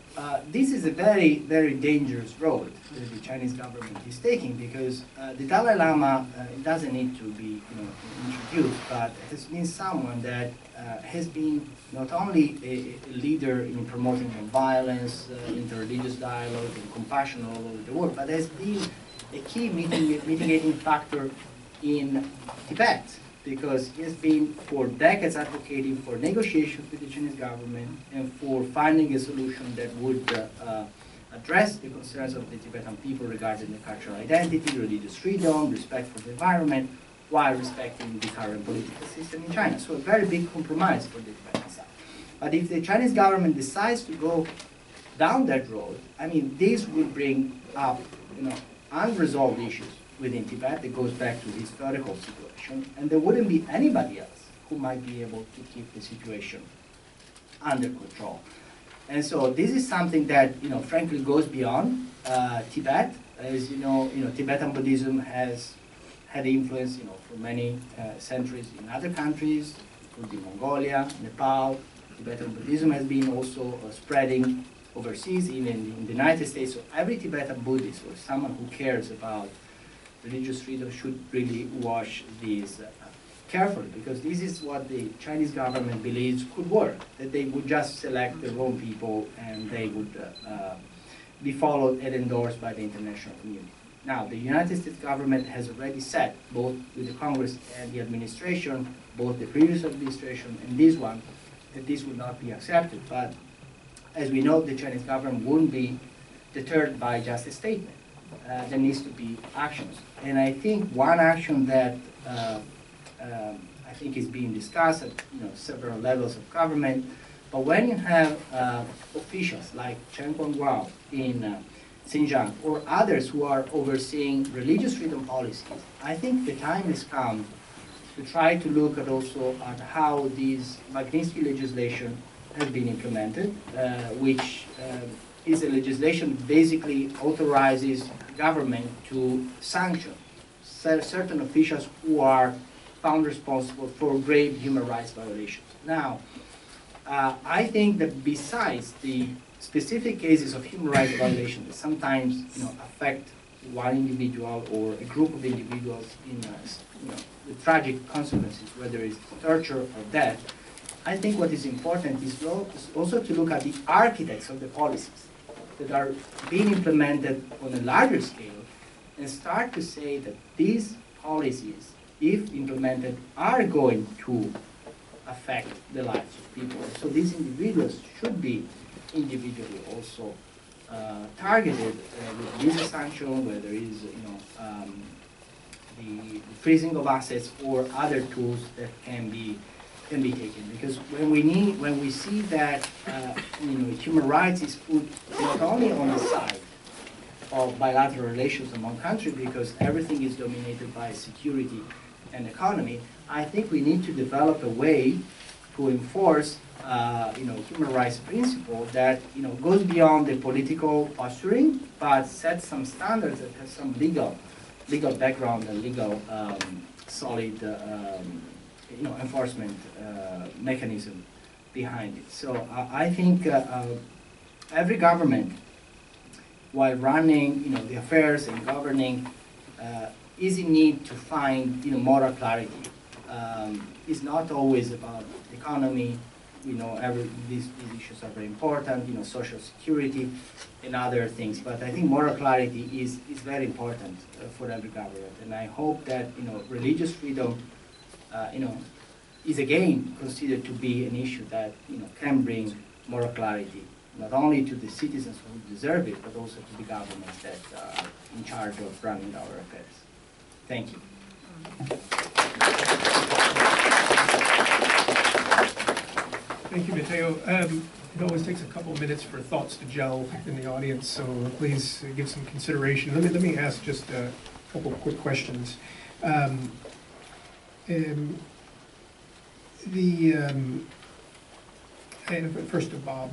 this is a very, very dangerous road that the Chinese government is taking, because the Dalai Lama doesn't need to be introduced, but has been someone that has been not only a leader in promoting nonviolence, interreligious dialogue, and compassion all over the world, but has been a key mitigating factor in Tibet, because he has been for decades advocating for negotiations with the Chinese government and for finding a solution that would address the concerns of the Tibetan people regarding the cultural identity, religious freedom, respect for the environment, while respecting the current political system in China. So a very big compromise for the Tibetan side. But if the Chinese government decides to go down that road, I mean, this will bring up unresolved issues within Tibet that goes back to the historical situation, and there wouldn't be anybody else who might be able to keep the situation under control. And so this is something that, frankly goes beyond Tibet. As you know, Tibetan Buddhism has had influence, for many centuries in other countries, including Mongolia, Nepal. Tibetan Buddhism has been also spreading overseas, even in the United States. So every Tibetan Buddhist or someone who cares about religious freedom should really watch these carefully, because this is what the Chinese government believes could work, that they would just select their own people and they would be followed and endorsed by the international community. Now, the United States government has already said, both with the Congress and the administration, both the previous administration and this one, that this would not be accepted. But as we know, the Chinese government wouldn't be deterred by just a statement. There needs to be actions. And I think one action that I think is being discussed at several levels of government, but when you have officials like Chen Guangguo in Xinjiang or others who are overseeing religious freedom policies, I think the time has come to try to look at also at how this Magnitsky legislation has been implemented, which is a legislation that basically authorizes government to sanction certain officials who are found responsible for grave human rights violations. Now, I think that besides the specific cases of human rights violations that sometimes affect one individual or a group of individuals in with tragic consequences, whether it's torture or death, I think what is important is also to look at the architects of the policies that are being implemented on a larger scale and start to say that these policies, if implemented, are going to affect the lives of people. So these individuals should be individually also targeted with visa sanction, whether it is the freezing of assets or other tools that can be taken. Because when we see that human rights is put not only on the side of bilateral relations among countries, because everything is dominated by security and economy, I think we need to develop a way to enforce human rights principle that goes beyond the political posturing, but sets some standards that have some legal background and legal solid enforcement mechanism behind it. So I think every government, while running the affairs and governing, is in need to find moral clarity. It's not always about the economy. These issues are very important, social security and other things. But I think moral clarity is very important for every government. And I hope that, religious freedom, is again considered to be an issue that, can bring moral clarity, not only to the citizens who deserve it, but also to the governments that are in charge of running our affairs. Thank you. Thank you, Matteo. It always takes a couple of minutes for thoughts to gel in the audience, so please give some consideration. Let me ask just a couple of quick questions. First to Bob.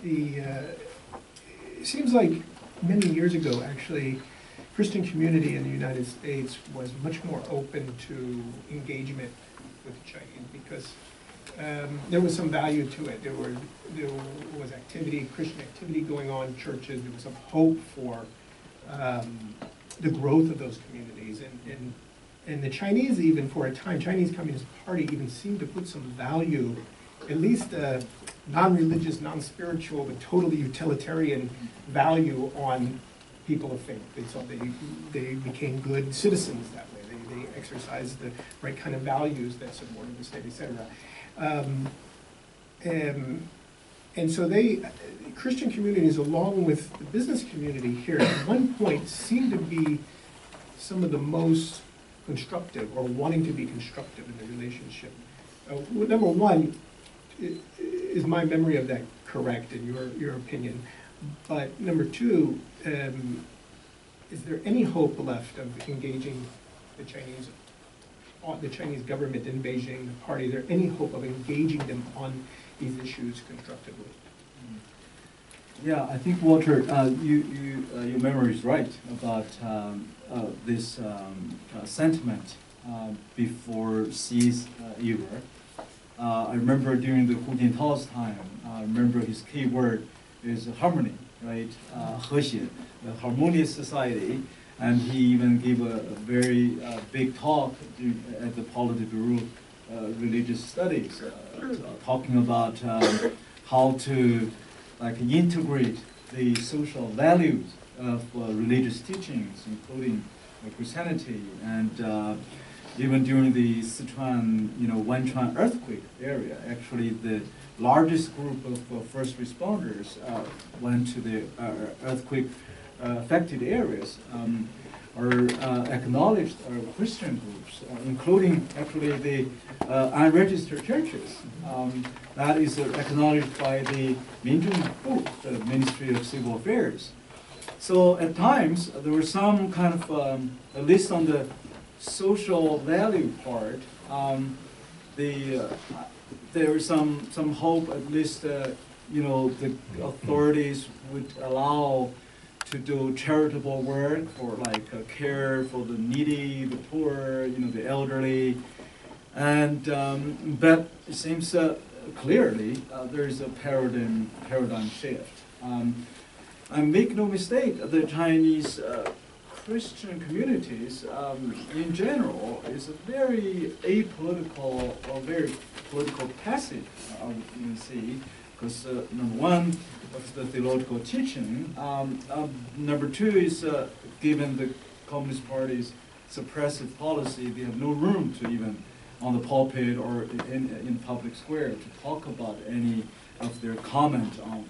It seems like many years ago, actually, Christian community in the United States was much more open to engagement with the Chinese because there was some value to it. There was activity, Christian activity going on in churches. There was some hope for the growth of those communities. And the Chinese, even for a time, Chinese Communist Party even seemed to put some value, at least non-religious, non-spiritual, but totally utilitarian value on people of faith. They thought they became good citizens that way. They exercised the right kind of values that supported the state, etc. And so Christian communities, along with the business community here, at one point seemed to be some of the most constructive or wanting to be constructive in the relationship. Number one, is my memory of that correct in your opinion? But number two, is there any hope left of engaging the Chinese government in Beijing, the party? Is there any hope of engaging them on these issues constructively? Yeah, I think, Walter, your memory is right about this sentiment before Xi's era. I remember during the Hu Jintao's time, I remember his key word is harmony, right? 和谐, the harmonious society. And he even gave a very big talk at the Politburo Religious Studies, talking about how to integrate the social values of religious teachings, including Christianity. And even during the Sichuan, Wenchuan earthquake area, actually the largest group of first responders went to the earthquake affected areas, are acknowledged Christian groups, including actually the unregistered churches. That is acknowledged by the Minzhongbu, the Ministry of Civil Affairs. So at times there was some kind of, at least on the social value part, there was some hope, at least the authorities would allow to do charitable work for care for the needy, the poor, the elderly, and but it seems clearly there is a paradigm shift. And make no mistake, the Chinese Christian communities in general is a very apolitical or very political passive, you can see, because number one, of the theological teaching. Number two is given the Communist Party's suppressive policy, they have no room to even on the pulpit or in public square to talk about any of their comment on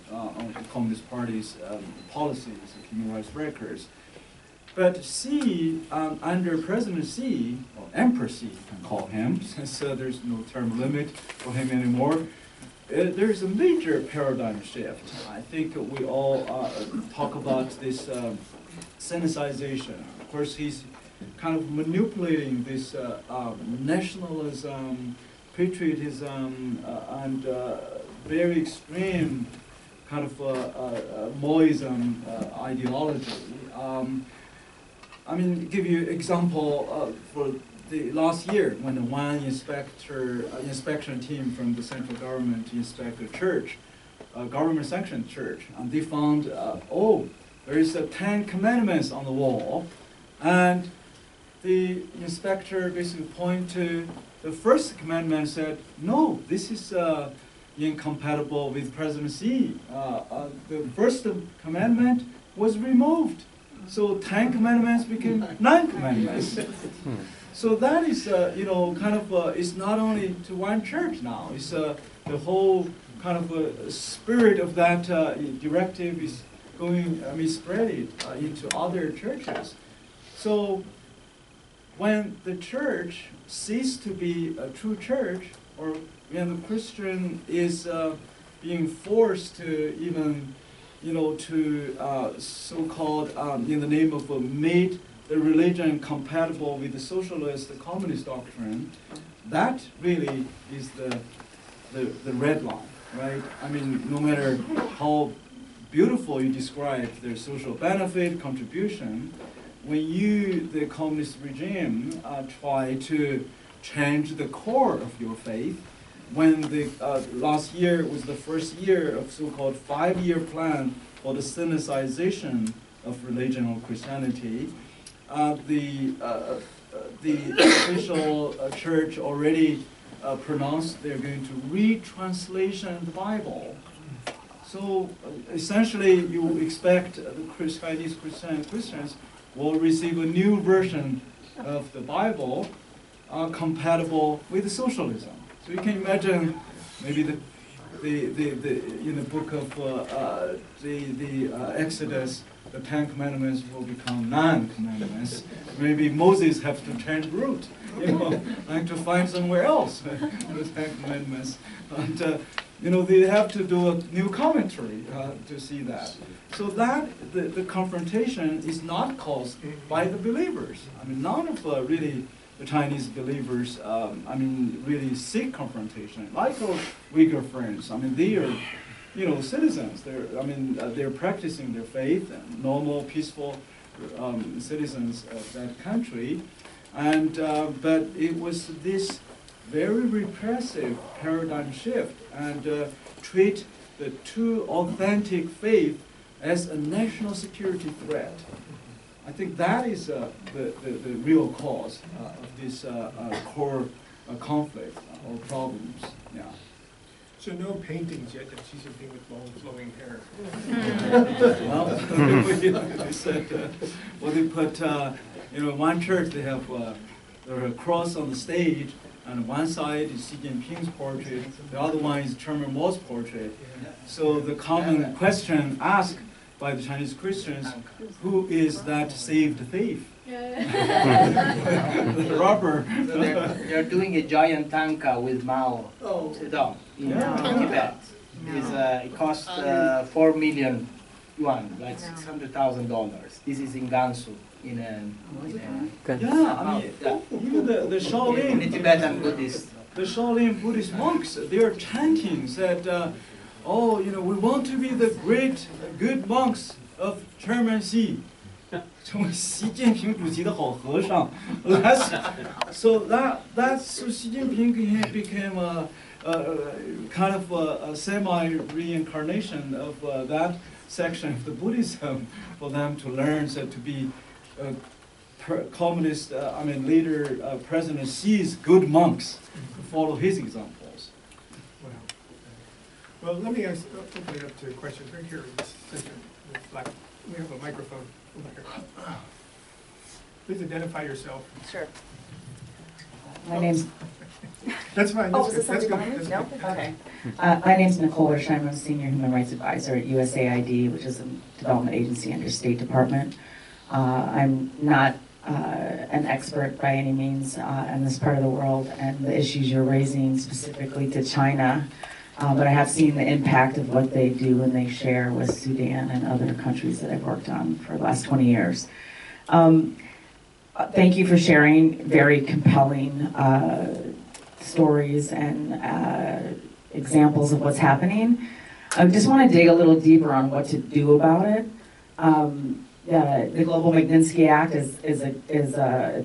the Communist Party's policies, human rights records. But Xi, under President Xi, or Emperor Xi, you can call him, since there's no term limit for him anymore, there's a major paradigm shift. I think we all talk about this Sinicization. Of course, he's kind of manipulating this nationalism, patriotism, and very extreme kind of Maoism ideology. I mean, give you example for the last year, when the one inspection team from the central government inspected church, government-sanctioned church, and they found, there is 10 commandments on the wall, and the inspector basically pointed to the first commandment and said, no, this is incompatible with President Xi. The first commandment was removed. So 10 commandments became 9 commandments. So that is, it's not only to one church now. It's the whole kind of spirit of that directive is going, spreading into other churches. So when the church ceased to be a true church, or when the Christian is being forced to even, to so-called, in the name of made the religion compatible with the socialist, the communist doctrine, that really is the red line, right? I mean, no matter how beautiful you describe their social benefit, contribution, when you, the communist regime, try to change the core of your faith, when the last year was the first year of so-called 5-year plan for the syncretization of religion or Christianity, the official church already pronounced they're going to retranslation the Bible. So essentially, you expect the Chinese Christians will receive a new version of the Bible compatible with socialism. So you can imagine maybe in the book of Exodus, the 10 commandments will become 9 commandments. Maybe Moses has to change route, and to find somewhere else the 10 commandments. And they have to do a new commentary to see that. So that the confrontation is not caused by the believers. I mean, none of really the Chinese believers, really seek confrontation. Like our Uyghur friends, they are, citizens. They're practicing their faith and normal, peaceful citizens of that country. And but it was this very repressive paradigm shift and treat the true authentic faith as a national security threat. I think that is the real cause of this core conflict or problems. Yeah. So no paintings yet of Xi Jinping with long flowing hair. They said, they put, one church they have a cross on the stage, and one side is Xi Jinping's portrait, the other one is Chairman Mao's portrait. So the common question asked by the Chinese Christians, who is that saved thief? The robber. So they're doing a giant tanka with Mao Zedong in Tibet. It costs 4 million yuan, like $600,000. This is in Gansu. Even the Shaolin, the Tibetan Buddhist. The Shaolin Buddhist monks, they are chanting that, we want to be the great, good monks of Chairman Xi. 成为习近平主席的好和尚。So so Xi Jinping became a kind of a semi-reincarnation of that section of the Buddhism for them to learn to be communist, leader, President Xi's good monks to follow his examples. Wow. Well, let me open it up to questions right here in this center. We have a microphone. Please identify yourself. Sure. My name's... That's fine. Oh, is this somebody behind me? No? Okay. My name's Nicole Wish. I'm a Senior Human Rights Advisor at USAID, which is a development agency under State Department. I'm not an expert by any means in this part of the world and the issues you're raising specifically to China, but I have seen the impact of what they do and they share with Sudan and other countries that I've worked on for the last 20 years. Thank you for sharing very compelling stories and examples of what's happening. I just want to dig a little deeper on what to do about it. The Global Magnitsky Act is a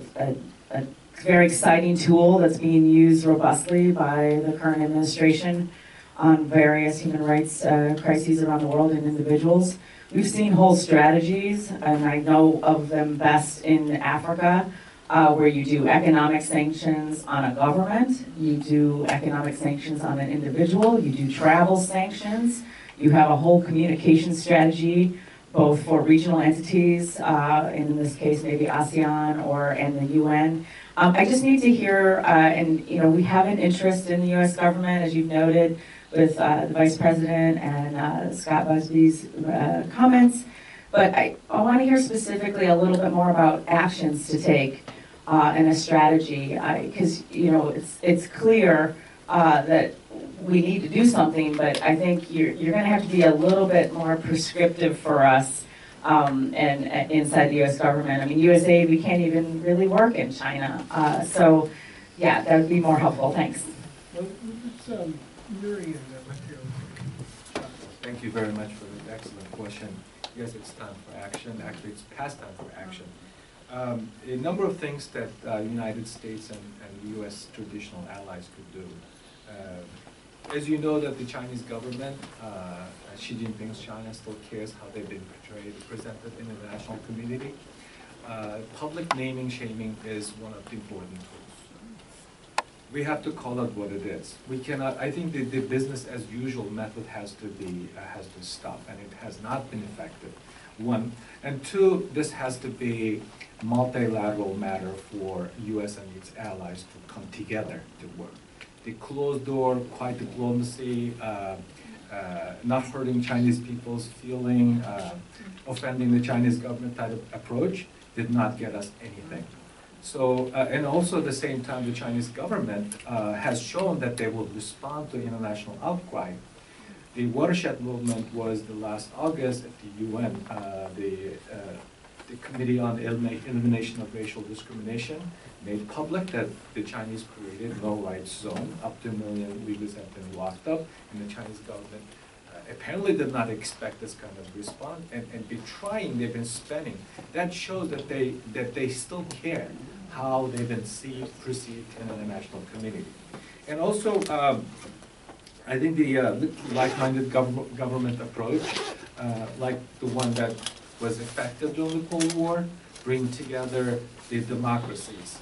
very exciting tool that's being used robustly by the current administration on various human rights crises around the world and individuals. We've seen whole strategies, and I know of them best in Africa, where you do economic sanctions on a government, you do economic sanctions on an individual, you do travel sanctions, you have a whole communication strategy, both for regional entities, in this case maybe ASEAN and the UN. I just need to hear, and we have an interest in the U.S. government, as you've noted, with the Vice President and Scott Busby's comments, but I want to hear specifically a little bit more about actions to take and a strategy, because it's clear that we need to do something, but I think you're going to have to be a little bit more prescriptive for us and inside the U.S. government. I mean, USAID, we can't even really work in China. So, yeah, that would be more helpful. Thanks. Well, let's, Nuri and Mateo. Thank you very much for the excellent question. Yes, it's time for action. Actually, it's past time for action. A number of things that United States and U.S. traditional allies could do. As you know, that the Chinese government, Xi Jinping's China, still cares how they've been presented in the international community. Public naming shaming is one of the important tools. We have to call out what it is. We cannot. I think the business as usual method has to stop, and it has not been effective. One, and two, this has to be multilateral matter for U.S. and its allies to come together to work. The closed door, quiet diplomacy, not hurting Chinese people's feeling, offending the Chinese government type of approach did not get us anything. So, and also at the same time, the Chinese government has shown that they will respond to international outcry. The watershed movement was the last August at the UN, the Committee on Elimination of Racial Discrimination made public that the Chinese created no-rights zone. Up to 1 million Uyghurs have been locked up, and the Chinese government apparently did not expect this kind of response, and been trying, they've been spending. That shows that they still care how they've been perceived in the international community. And also, I think the like-minded government approach, like the one that was effective during the Cold War, bring together the democracies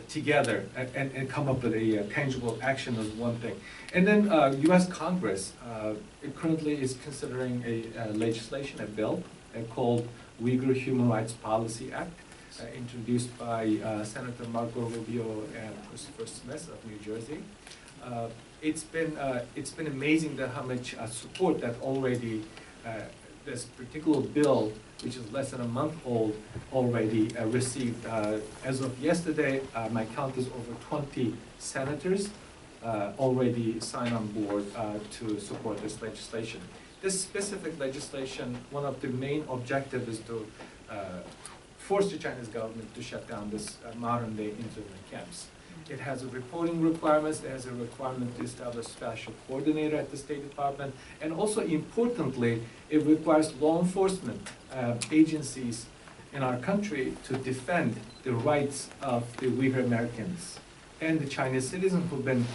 together and come up with a tangible action is one thing. And then U.S. Congress currently is considering a legislation, a bill called Uyghur Human Rights Policy Act, introduced by Senator Marco Rubio and Christopher Smith of New Jersey. It's been amazing that how much support that already this particular bill, which is less than a month old, already received. As of yesterday, my count is over 20 senators already signed on board to support this legislation. This specific legislation, one of the main objectives is to force the Chinese government to shut down this modern-day internment camps. It has a reporting requirements, it has a requirement to establish special coordinator at the State Department, and also importantly, it requires law enforcement agencies in our country to defend the rights of the Uyghur Americans and the Chinese citizens who've been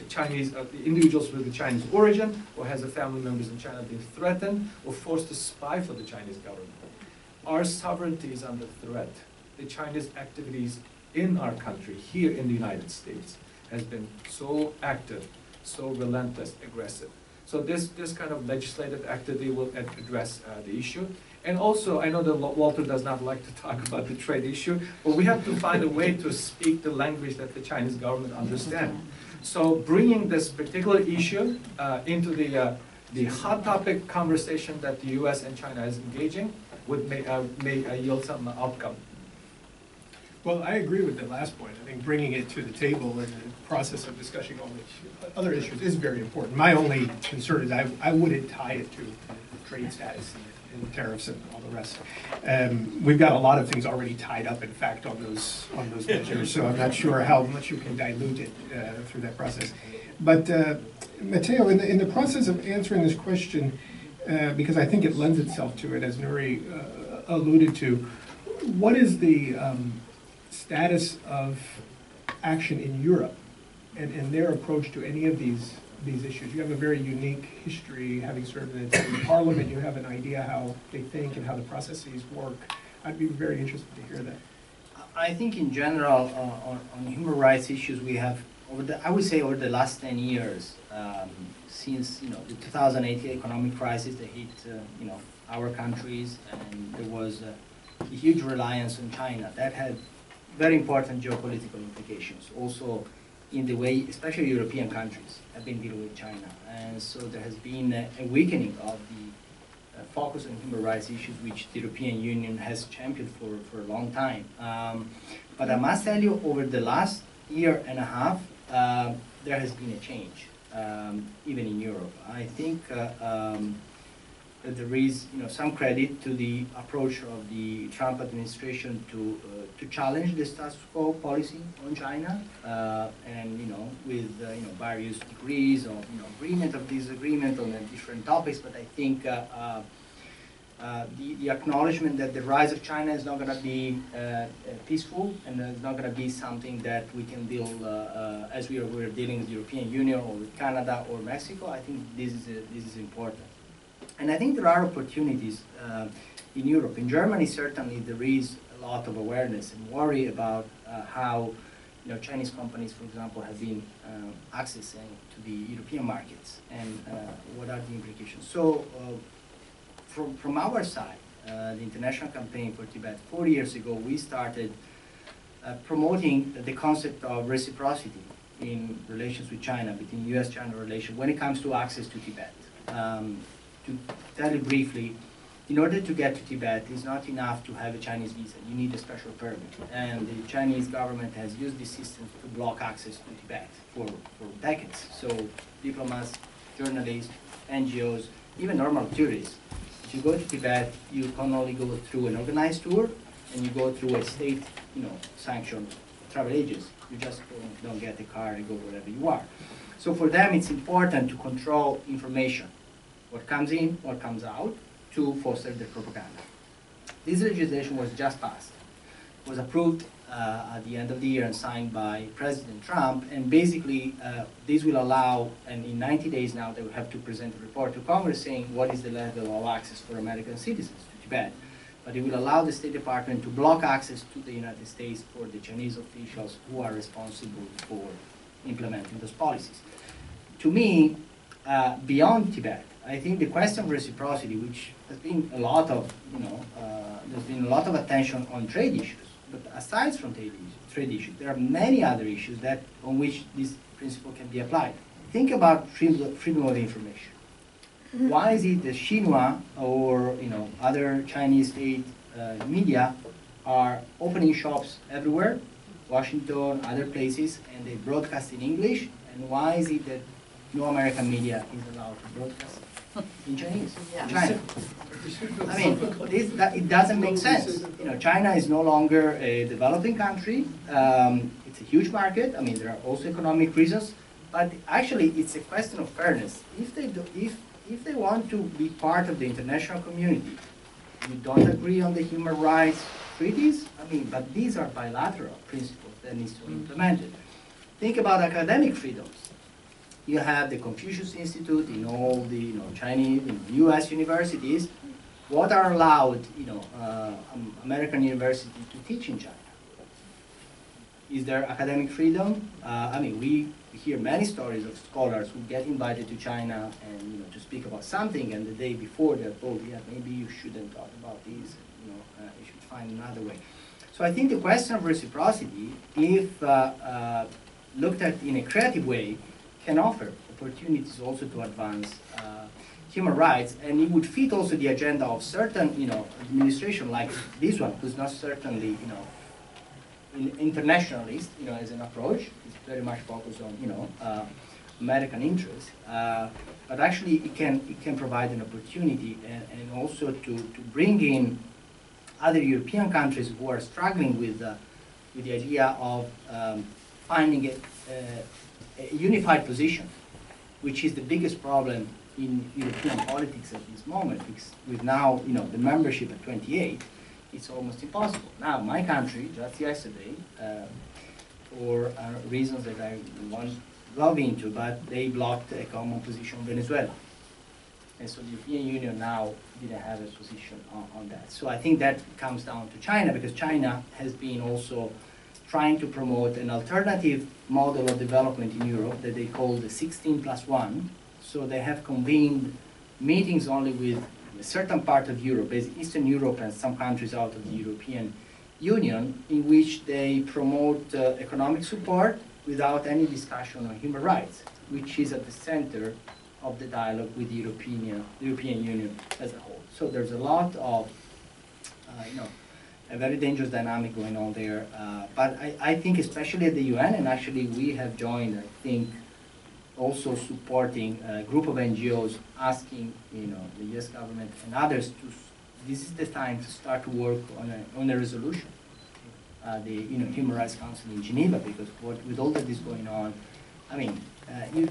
Chinese, individuals with the Chinese origin or has a family members in China being threatened or forced to spy for the Chinese government. Our sovereignty is under threat. The Chinese activities in our country, here in the United States, has been so active, so relentless, aggressive. So this kind of legislative activity will address the issue. And also, I know that Walter does not like to talk about the trade issue, but we have to find a way to speak the language that the Chinese government understands. So bringing this particular issue into the hot topic conversation that the U.S. and China is engaging would may yield some outcome. Well, I agree with the last point. I think bringing it to the table and the process of discussing all the other issues is very important. My only concern is I wouldn't tie it to trade status and tariffs and all the rest. We've got a lot of things already tied up, in fact, on those measures, so I'm not sure how much you can dilute it through that process. But Mateo, in the process of answering this question, because I think it lends itself to it, as Nuri alluded to, what is the status of action in Europe and their approach to any of these issues? You have a very unique history, having served in the Parliament. You have an idea how they think and how the processes work. I'd be very interested to hear that. I think in general, on human rights issues, we have, I would say over the last 10 years, since the 2008 economic crisis that hit our countries, and there was a huge reliance on China. That had very important geopolitical implications. Also, in the way, especially European countries have been dealing with China, and so there has been a weakening of the focus on human rights issues, which the European Union has championed for a long time. But I must tell you, over the last year and a half, there has been a change, even in Europe. I think that there is some credit to the approach of the Trump administration to challenge the status quo policy on China, and with various degrees of agreement or disagreement on different topics. But I think the acknowledgement that the rise of China is not going to be peaceful, and it's not going to be something that we can deal as we're dealing with the European Union or with Canada or Mexico. I think this is important. And I think there are opportunities in Europe. In Germany, certainly there is a lot of awareness and worry about how Chinese companies, for example, have been accessing to the European markets, and what are the implications. So from our side, the International Campaign for Tibet, 4 years ago, we started promoting the concept of reciprocity in relations with China, between US-China relations, when it comes to access to Tibet. To tell you briefly, in order to get to Tibet, it's not enough to have a Chinese visa. You need a special permit. And the Chinese government has used this system to block access to Tibet for decades. So diplomats, journalists, NGOs, even normal tourists, if you go to Tibet, you can only go through an organized tour, and you go through a state, sanctioned travel agency. You just don't get a car and go wherever you are. So for them, it's important to control information. What comes in, what comes out, to foster the propaganda. This legislation was just passed, was approved at the end of the year and signed by President Trump, and basically this will allow, and in 90 days now they will have to present a report to Congress saying what is the level of access for American citizens to Tibet. But it will allow the State Department to block access to the United States for the Chinese officials who are responsible for implementing those policies. To me, beyond Tibet, I think the question of reciprocity, which has been a lot of, there's been a lot of attention on trade issues, but aside from trade issues, there are many other issues on which this principle can be applied. Think about freedom of information. Why is it that Xinhua or other Chinese state media are opening shops everywhere, Washington, other places, and they broadcast in English, and why is it that no American media is allowed to broadcast in Chinese, China? I mean, it doesn't make sense. China is no longer a developing country. It's a huge market. I mean, there are also economic reasons, but actually, it's a question of fairness. If they want to be part of the international community, you don't agree on the human rights treaties. I mean, but these are bilateral principles that needs to be implemented. Think about academic freedoms. You have the Confucius Institute in all the Chinese, U.S. universities. What are allowed, American universities to teach in China? Is there academic freedom? I mean, we hear many stories of scholars who get invited to China and to speak about something, and the day before they're told, yeah, maybe you shouldn't talk about this. You should find another way. So I think the question of reciprocity, if looked at in a creative way, can offer opportunities also to advance human rights, and it would fit also the agenda of certain, administration like this one, who's not certainly, internationalist, as an approach. It's very much focused on, American interests, but actually it can provide an opportunity and also to bring in other European countries who are struggling with the idea of finding a unified position, which is the biggest problem in European politics at this moment, because with now the membership at 28, it's almost impossible. Now, my country, just yesterday, for reasons that I won't go into, but they blocked a common position on Venezuela. And so the European Union now didn't have a position on that. So I think that comes down to China, because China has been also trying to promote an alternative model of development in Europe that they call the 16+1. So they have convened meetings only with a certain part of Europe, basically Eastern Europe and some countries out of the European Union, in which they promote economic support without any discussion on human rights, which is at the center of the dialogue with the European Union as a whole. So there's a lot of, a very dangerous dynamic going on there. But I think especially at the UN, and actually we have joined, I think, also supporting a group of NGOs asking, the US government and others to, this is the time to start to work on a resolution. The Human Rights Council in Geneva, because with all that is going on, I mean,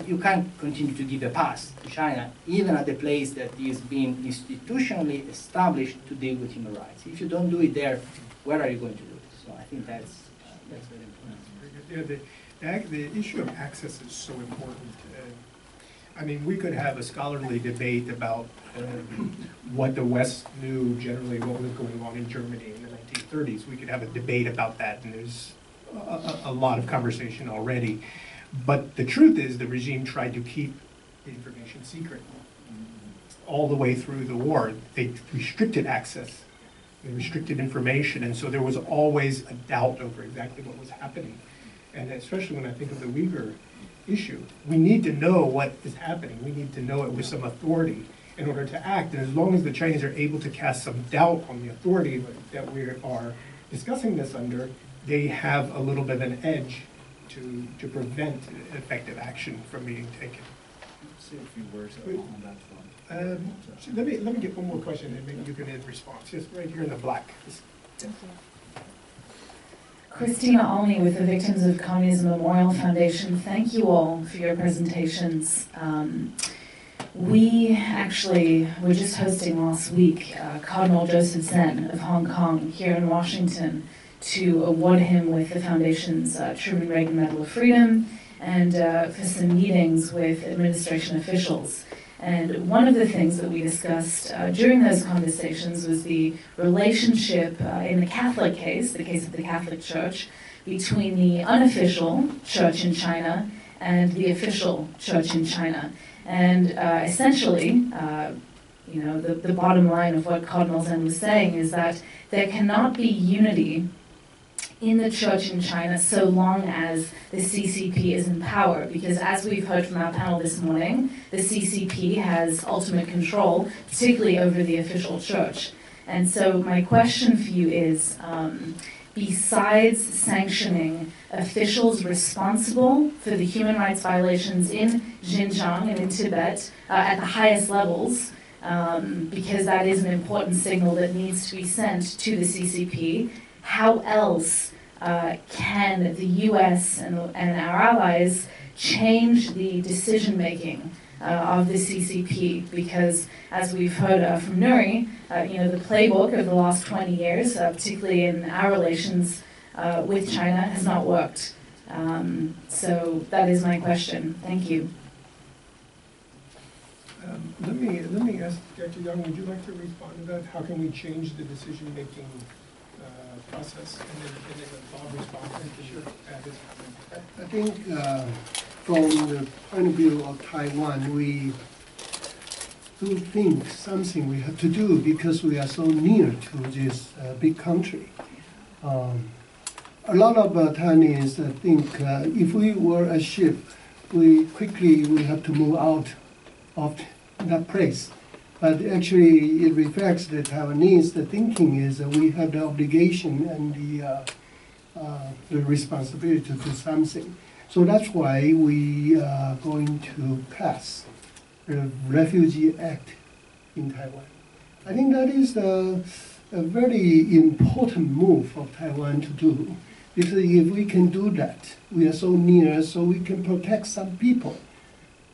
you can't continue to give a pass to China, even at the place that is being institutionally established to deal with human rights. If you don't do it there, where are you going to do it? So I think that's very important. Yeah, the issue of access is so important. I mean, we could have a scholarly debate about what the West knew generally, what was going on in Germany in the 1930s. We could have a debate about that, and there's a lot of conversation already. But the truth is the regime tried to keep the information secret all the way through the war. They restricted access, they restricted information, and so there was always a doubt over exactly what was happening. And especially when I think of the Uyghur issue, we need to know what is happening. We need to know it with some authority in order to act. And as long as the Chinese are able to cast some doubt on the authority that we are discussing this under, they have a little bit of an edge to prevent effective action from being taken. Say a few words on that front. So let me get one more question, and maybe you can add response. Just right here in the black. Yes. Christina Olney with the Victims of Communism Memorial Foundation. Thank you all for your presentations. We actually were just hosting last week Cardinal Joseph Zen of Hong Kong here in Washington to award him with the Foundation's Truman Reagan Medal of Freedom and for some meetings with administration officials. And one of the things that we discussed during those conversations was the relationship in the Catholic case, the case of the Catholic Church, between the unofficial church in China and the official church in China. And essentially, the bottom line of what Cardinal Zen was saying is that there cannot be unity in the church in China so long as the CCP is in power, because as we've heard from our panel this morning, the CCP has ultimate control, particularly over the official church. And so my question for you is, besides sanctioning officials responsible for the human rights violations in Xinjiang and in Tibet at the highest levels, because that is an important signal that needs to be sent to the CCP, how else can the US and our allies change the decision-making of the CCP? Because as we've heard from Nuri, the playbook of the last 20 years, particularly in our relations with China, has not worked. So that is my question. Thank you. Let me ask Dr. Young, would you like to respond to that? How can we change the decision-making process, and then Bob respond? Sure. I think from the point of view of Taiwan, we do think something we have to do because we are so near to this big country. A lot of Taiwanese think if we were a ship, we have to move out of that place. But actually, it reflects the Taiwanese. The thinking is that we have the obligation and the responsibility to do something. So that's why we are going to pass the Refugee Act in Taiwan. I think that is a very important move for Taiwan to do, because if we can do that, we are so near, so we can protect some people.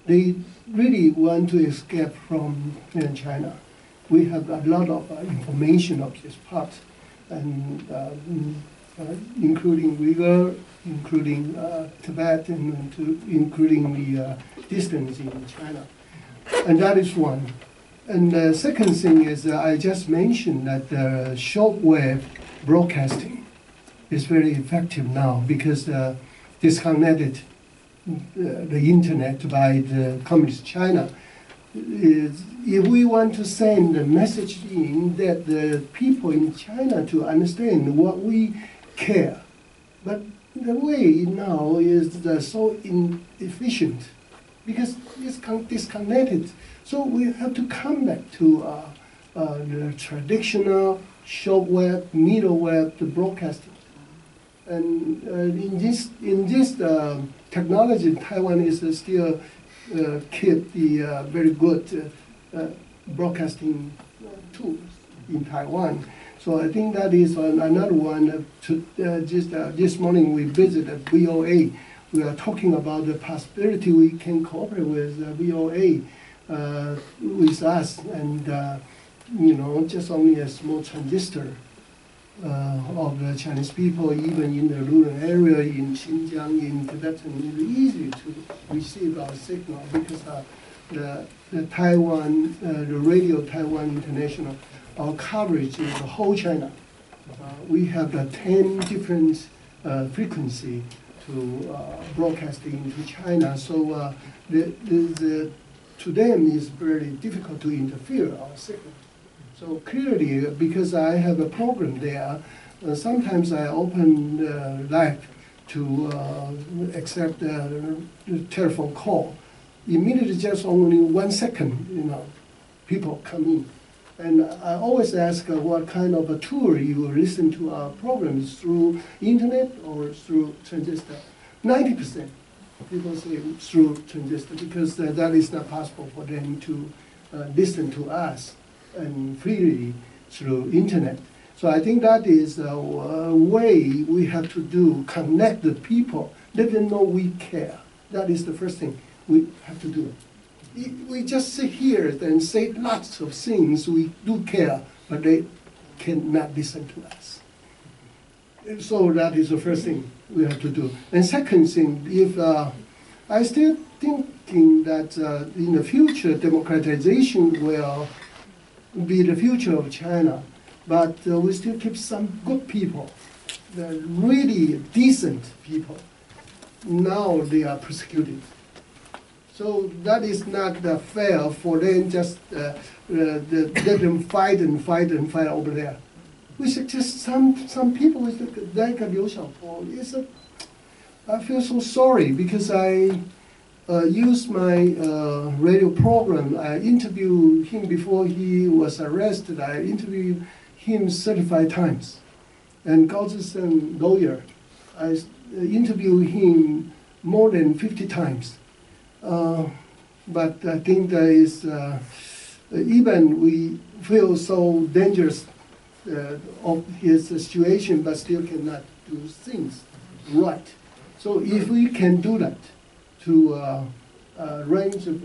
They really want to escape from China. We have a lot of information of this part. and including Uyghur, including Tibet, and including the distance in China. And that is one. And the second thing is I just mentioned that shortwave broadcasting is very effective now because disconnected the internet by the Communist China. If we want to send a message in that the people in China to understand what we care, but the way now is so inefficient because it's disconnected. So we have to come back to the traditional shortwave, middle wave, the broadcasting. And in this technology, Taiwan is still keep the very good broadcasting tools in Taiwan. So I think that is another one. This morning we visited VOA. We are talking about the possibility we can cooperate with VOA with us, and just only a small transistor of the Chinese people, even in the rural area in Xinjiang, in Tibetan, it's easy to receive our signal because the Taiwan, the radio Taiwan International, our coverage is the whole China. We have 10 different frequency to broadcasting into China, so to them it's very difficult to interfere our signal. So clearly, because I have a program there, sometimes I open live to accept the telephone call. Immediately, just only 1 second, people come in. And I always ask what kind of a tour you listen to our programs, through internet or through transistor. 90% people say through transistor because that is not possible for them to listen to us and freely through internet. So I think that is a way we have to do, connect the people, let them know we care. That is the first thing we have to do. We just sit here and say lots of things, we do care, but they cannot listen to us. And so that is the first thing we have to do. And second thing, if I still thinking that in the future, democratization will be the future of China, but we still keep some good people, the really decent people. Now they are persecuted. So that is not fair for them just let them fight and fight and fight over there. We should just some people like Liu Xiaopo. I feel so sorry because I used my radio program. I interviewed him before he was arrested. I interviewed him 35 times. And Gao Zisheng lawyer, I interviewed him more than 50 times. But I think there is, even we feel so dangerous of his situation, but still cannot do things right. So if we can do that, to range of,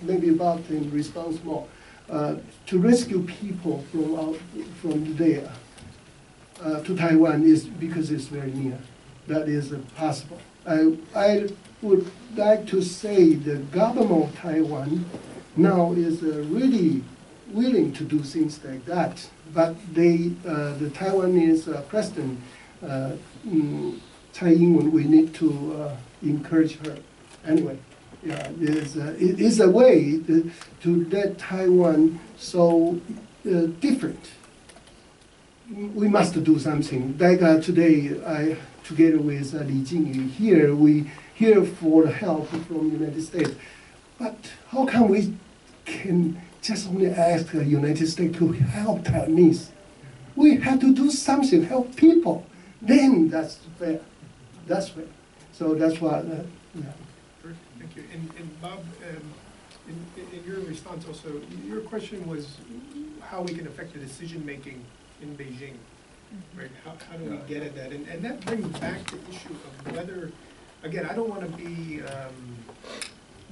maybe about in response more, to rescue people from there to Taiwan is because it's very near. That is possible. I would like to say the government of Taiwan now is really willing to do things like that, but the Taiwanese president, Tsai Ing-wen, we need to encourage her. Anyway, yeah, it is a way to let Taiwan so different. We must do something. Like today, together with Li Jingyu here, we hear for help from the United States. But how come we can just only ask the United States to help Taiwanese? We have to do something, help people. Then that's fair. That's fair. So that's why, yeah. Thank you. And Bob, in your response also, your question was how we can affect the decision-making in Beijing, right? How do we get at that? And that brings back the issue of whether, again, I don't want to be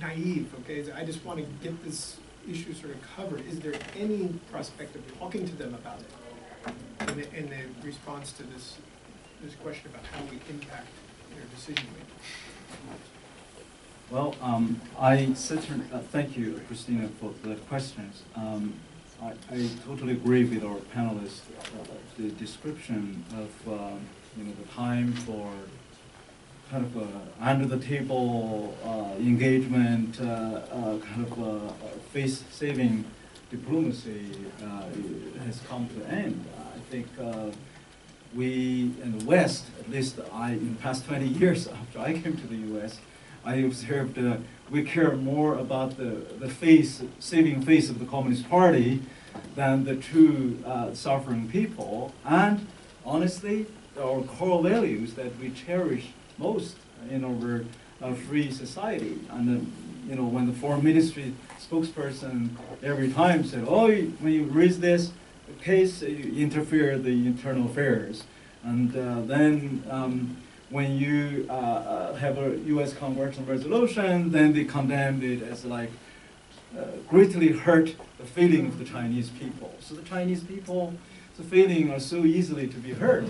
naive, okay? I just want to get this issue sort of covered. Is there any prospect of talking to them about it? in the response to this question about how we impact their decision making? Well, I certainly thank you, Christina, for the questions. I totally agree with our panelists. The description of the time for kind of under the table engagement, kind of face-saving diplomacy has come to an end. I think we in the West, at least in the past 20 years after I came to the U.S., I observed we care more about the saving face of the Communist Party than the true suffering people. And honestly, our core values that we cherish most in our free society. And when the foreign ministry spokesperson every time said, "Oh, when you raise this case, you interfere in the internal affairs," and then when you have a U.S. congressional resolution, then they condemned it as like greatly hurt the feeling of the Chinese people. So the Chinese people, the feeling are so easily to be hurt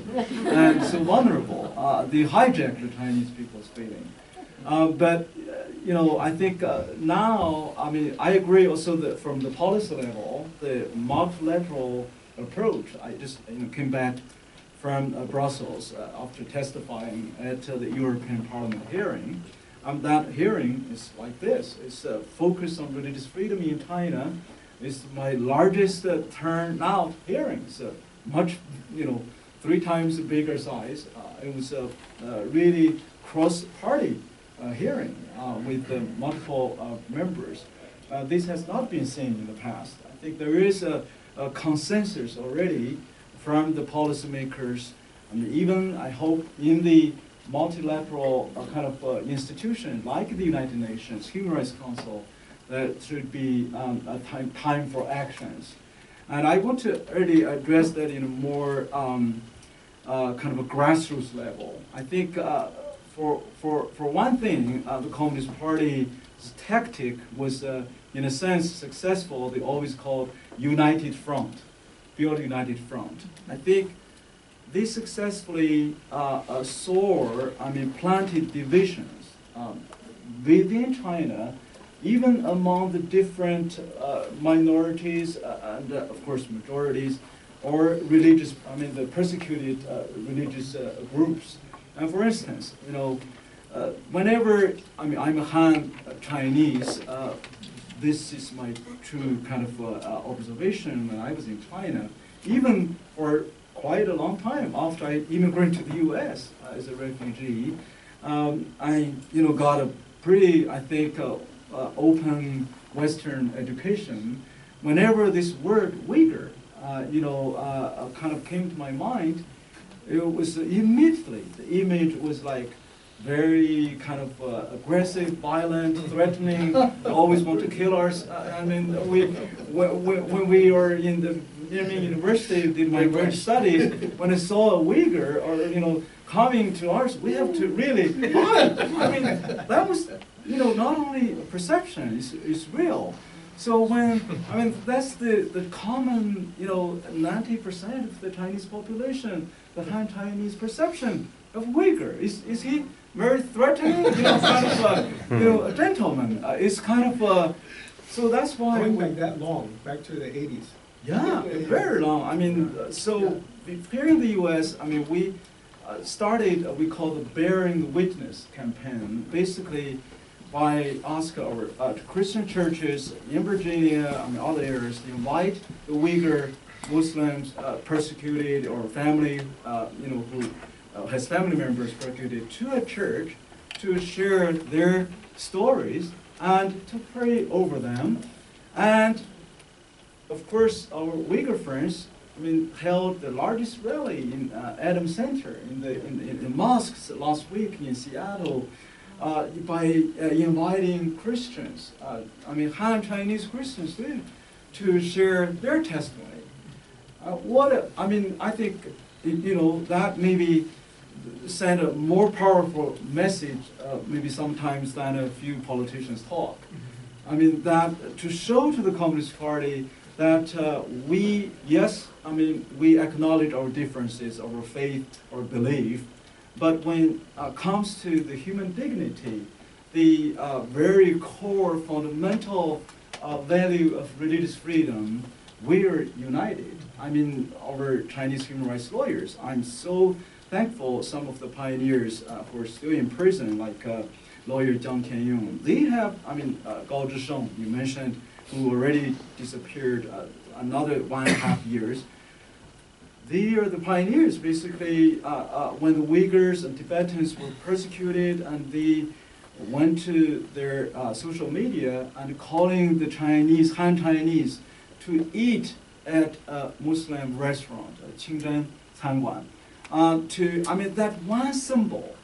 and so vulnerable. They hijack the Chinese people's feeling. But I think now, I agree also that from the policy level, the multilateral approach. I just came back from Brussels after testifying at the European Parliament hearing. That hearing is like this. It's focused on religious freedom in China. It's my largest turnout hearing. It's much, 3 times bigger size. It was a really cross-party hearing with multiple members. This has not been seen in the past. I think there is a consensus already from the policymakers, and even I hope in the multilateral kind of institution like the United Nations Human Rights Council, that should be a time for actions. And I want to really address that in a more kind of a grassroots level. I think for one thing, the Communist Party's tactic was in a sense successful. They always called united front, build a united front. I think they successfully planted divisions within China, even among the different minorities and of course majorities, or religious, the persecuted religious groups. And for instance, whenever, I'm a Han Chinese, this is my true kind of observation when I was in China, even for quite a long time after I immigrated to the U.S. As a refugee, I got a pretty, I think, open Western education. Whenever this word Uyghur, kind of came to my mind, it was immediately, the image was like very kind of aggressive, violent, threatening, always want to kill us. When we were in the university, did my French studies, when I saw a Uyghur or coming to ours, we have to really run. That was not only a perception, it's real. So that's the common 90% of the Chinese population, the Han Chinese perception of Uyghur. Is he very threatening? Kind of a gentleman. It's kind of so that's why going back that long, back to the 80s. Yeah, very long. So here in the U.S., we started we call the Bearing Witness campaign, basically by asking our Christian churches in Virginia, other areas, to invite the Uyghur Muslims persecuted or family, who has family members persecuted to a church to share their stories and to pray over them. And of course, our Uyghur friends, held the largest rally in Adams Center in the mosques last week in Seattle by inviting Christians, Han Chinese Christians to share their testimony. I think that maybe send a more powerful message, maybe sometimes than a few politicians talk. That to show to the Communist Party that we acknowledge our differences, our faith, our belief, but when it comes to the human dignity, the very core fundamental value of religious freedom, we are united. I mean, our Chinese human rights lawyers, I'm so thankful some of the pioneers who are still in prison, like lawyer Jiang Tianyong. They have, Gao Zhisheng, you mentioned, who already disappeared another 1.5 years. They are the pioneers, basically, when the Uyghurs and Tibetans were persecuted, and they went to their social media and calling the Chinese, Han Chinese, to eat at a Muslim restaurant, Qingzhen Canguan. That one symbol,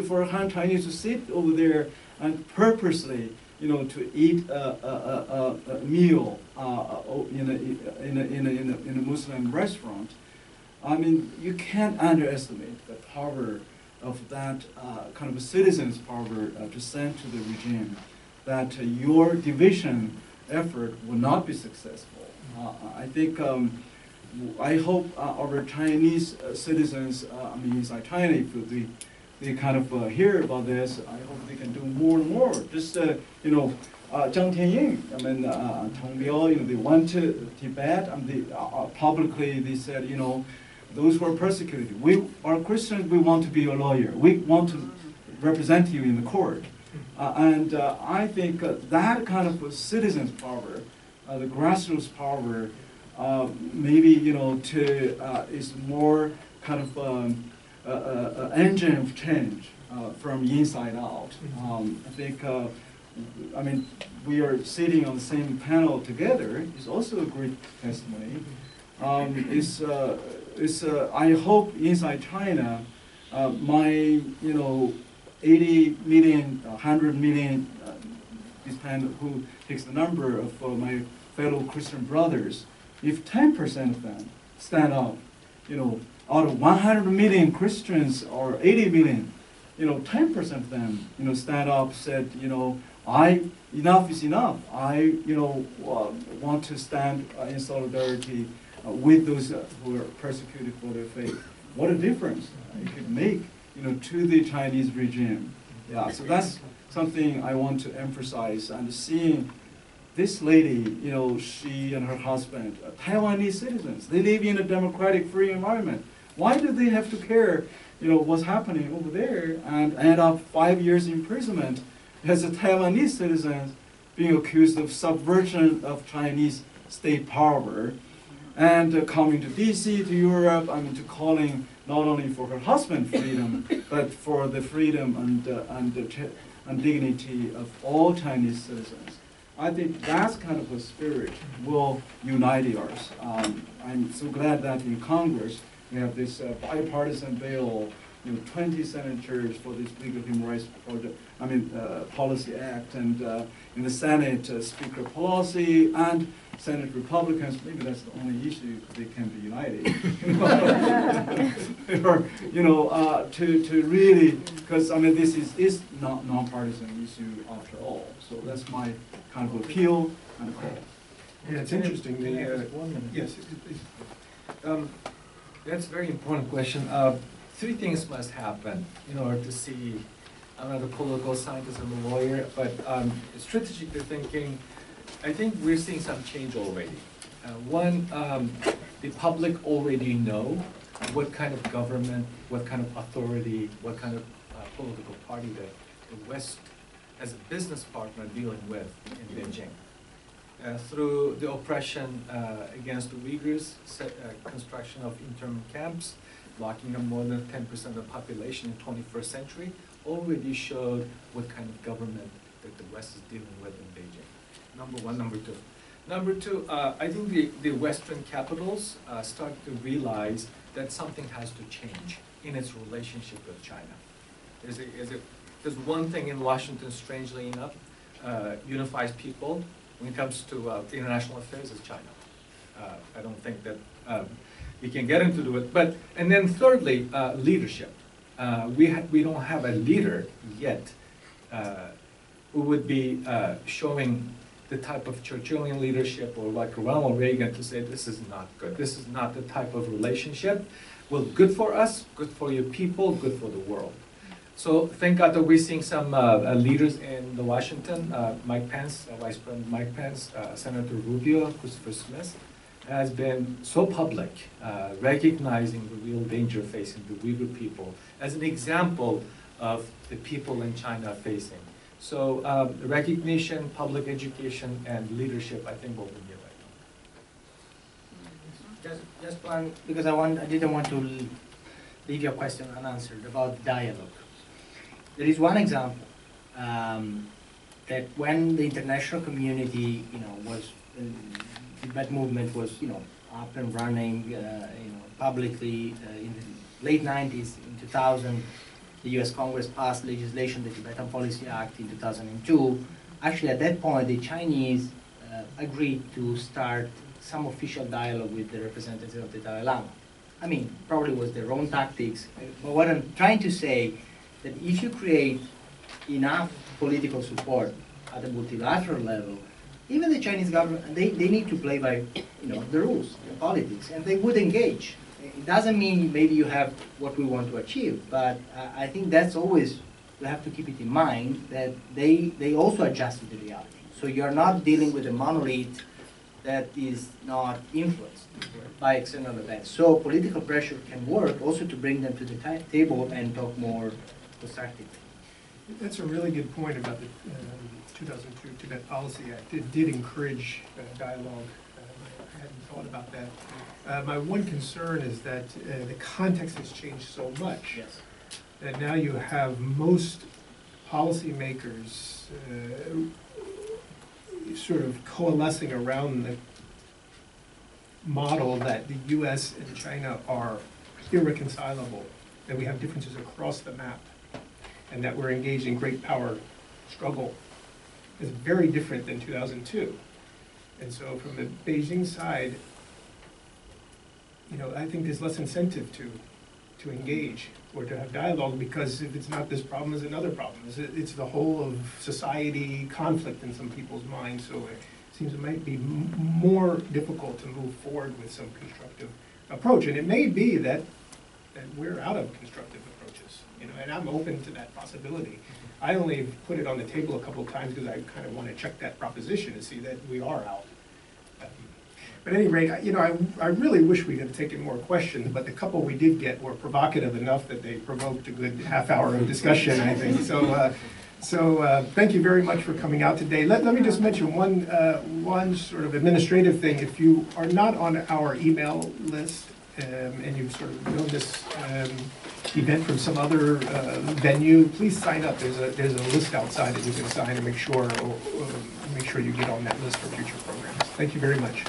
for Han Chinese to sit over there and purposely, to eat a meal in a Muslim restaurant. You can't underestimate the power of that kind of a citizen's power to send to the regime that your division effort will not be successful. I think, I hope our Chinese citizens, inside China, if they kind of hear about this, I hope they can do more and more. Just, Jiang Tianying, Tong Liao, they went to Tibet, and they publicly they said, those who are persecuted, we are Christians, we want to be a lawyer. We want to represent you in the court. I think that kind of citizens' power, the grassroots power, maybe, is more kind of engine of change from inside out. I think, we are sitting on the same panel together is also a great testimony. I hope inside China, my 80 million, 100 million, depend who takes the number of my fellow Christian brothers. If 10% of them stand up, out of 100 million Christians or 80 million, 10% of them, stand up, said, enough is enough. I, want to stand in solidarity with those who are persecuted for their faith. What a difference it could make, to the Chinese regime. Yeah, so that's something I want to emphasize. And seeing this lady, she and her husband, Taiwanese citizens, they live in a democratic, free environment. Why do they have to care, what's happening over there and end up 5 years imprisonment as a Taiwanese citizen being accused of subversion of Chinese state power, and coming to DC, to Europe, to calling not only for her husband's freedom, but for the freedom and dignity of all Chinese citizens. I think that kind of a spirit will unite us. I'm so glad that in Congress we have this bipartisan bill, 20 senators for this legal human rights project, policy act, and in the Senate, Speaker Pelosi and Senate Republicans, maybe that's the only issue they can be united. Or, to really, because this is not non-partisan issue after all. So that's my kind of appeal and call. Yeah, it's interesting. One minute. Yes, please. That's a very important question. 3 things must happen in order to see. I'm not a political scientist, I'm a lawyer, but strategically thinking, I think we're seeing some change already. One, the public already know what kind of government, what kind of authority, what kind of political party the West, as a business partner, dealing with in Beijing. Through the oppression against the Uyghurs, construction of internment camps, locking up more than 10% of the population in the 21st century, already showed what kind of government that the West is dealing with in Beijing. Number one. Number two. Number two, I think the Western capitals start to realize that something has to change in its relationship with China. There's one thing in Washington, strangely enough, unifies people when it comes to international affairs is China. I don't think that we can get into it. And then thirdly, leadership. We don't have a leader yet who would be showing the type of Churchillian leadership or like Ronald Reagan to say this is not good. This is not the type of relationship. Well, good for us, good for your people, good for the world. So thank God that we're seeing some leaders in the Washington, Mike Pence, Vice President Mike Pence, Senator Rubio, Christopher Smith, has been so public, recognizing the real danger facing the Uyghur people as an example of the people in China facing. So recognition, public education, and leadership, I think, will be here right now. Just one, because I didn't want to leave your question unanswered about dialogue. There is one example that when the international community, was the Tibet movement was, up and running, publicly in the late 90s, in 2000, the U.S. Congress passed legislation, the Tibetan Policy Act in 2002. Actually, at that point, the Chinese agreed to start some official dialogue with the representatives of the Dalai Lama. I mean, probably was their own tactics, but what I'm trying to say, that if you create enough political support at the multilateral level, even the Chinese government, they need to play by the rules, the politics, and they would engage. It doesn't mean maybe you have what we want to achieve, but I think that's always, we have to keep it in mind that they also adjust to the reality. So you're not dealing with a monolith that is not influenced by external events. So political pressure can work also to bring them to the table and talk more constructively. That's a really good point about the 2002 Tibet Policy Act. It did encourage dialogue. I hadn't thought about that. My one concern is that the context has changed so much. Yes. That now you have most policymakers sort of coalescing around the model that the U.S. and China are irreconcilable, that we have differences across the map, and that we're engaged in great power struggle. Is very different than 2002. And so from the Beijing side, I think there's less incentive to engage or to have dialogue, because if it's not this problem, it's another problem. It's the whole of society conflict in some people's minds, so it seems it might be more difficult to move forward with some constructive approach. And it may be that we're out of constructive approaches, and I'm open to that possibility. I only put it on the table a couple of times because I kind of want to check that proposition and see that we are out. But at any rate, I really wish we had taken more questions, but the couple we did get were provocative enough that they provoked a good half hour of discussion, I think. So thank you very much for coming out today. Let me just mention one sort of administrative thing. If you are not on our email list, and you've sort of known this event from some other venue, please sign up. There's a list outside that you can sign and make sure you get on that list for future programs. Thank you very much.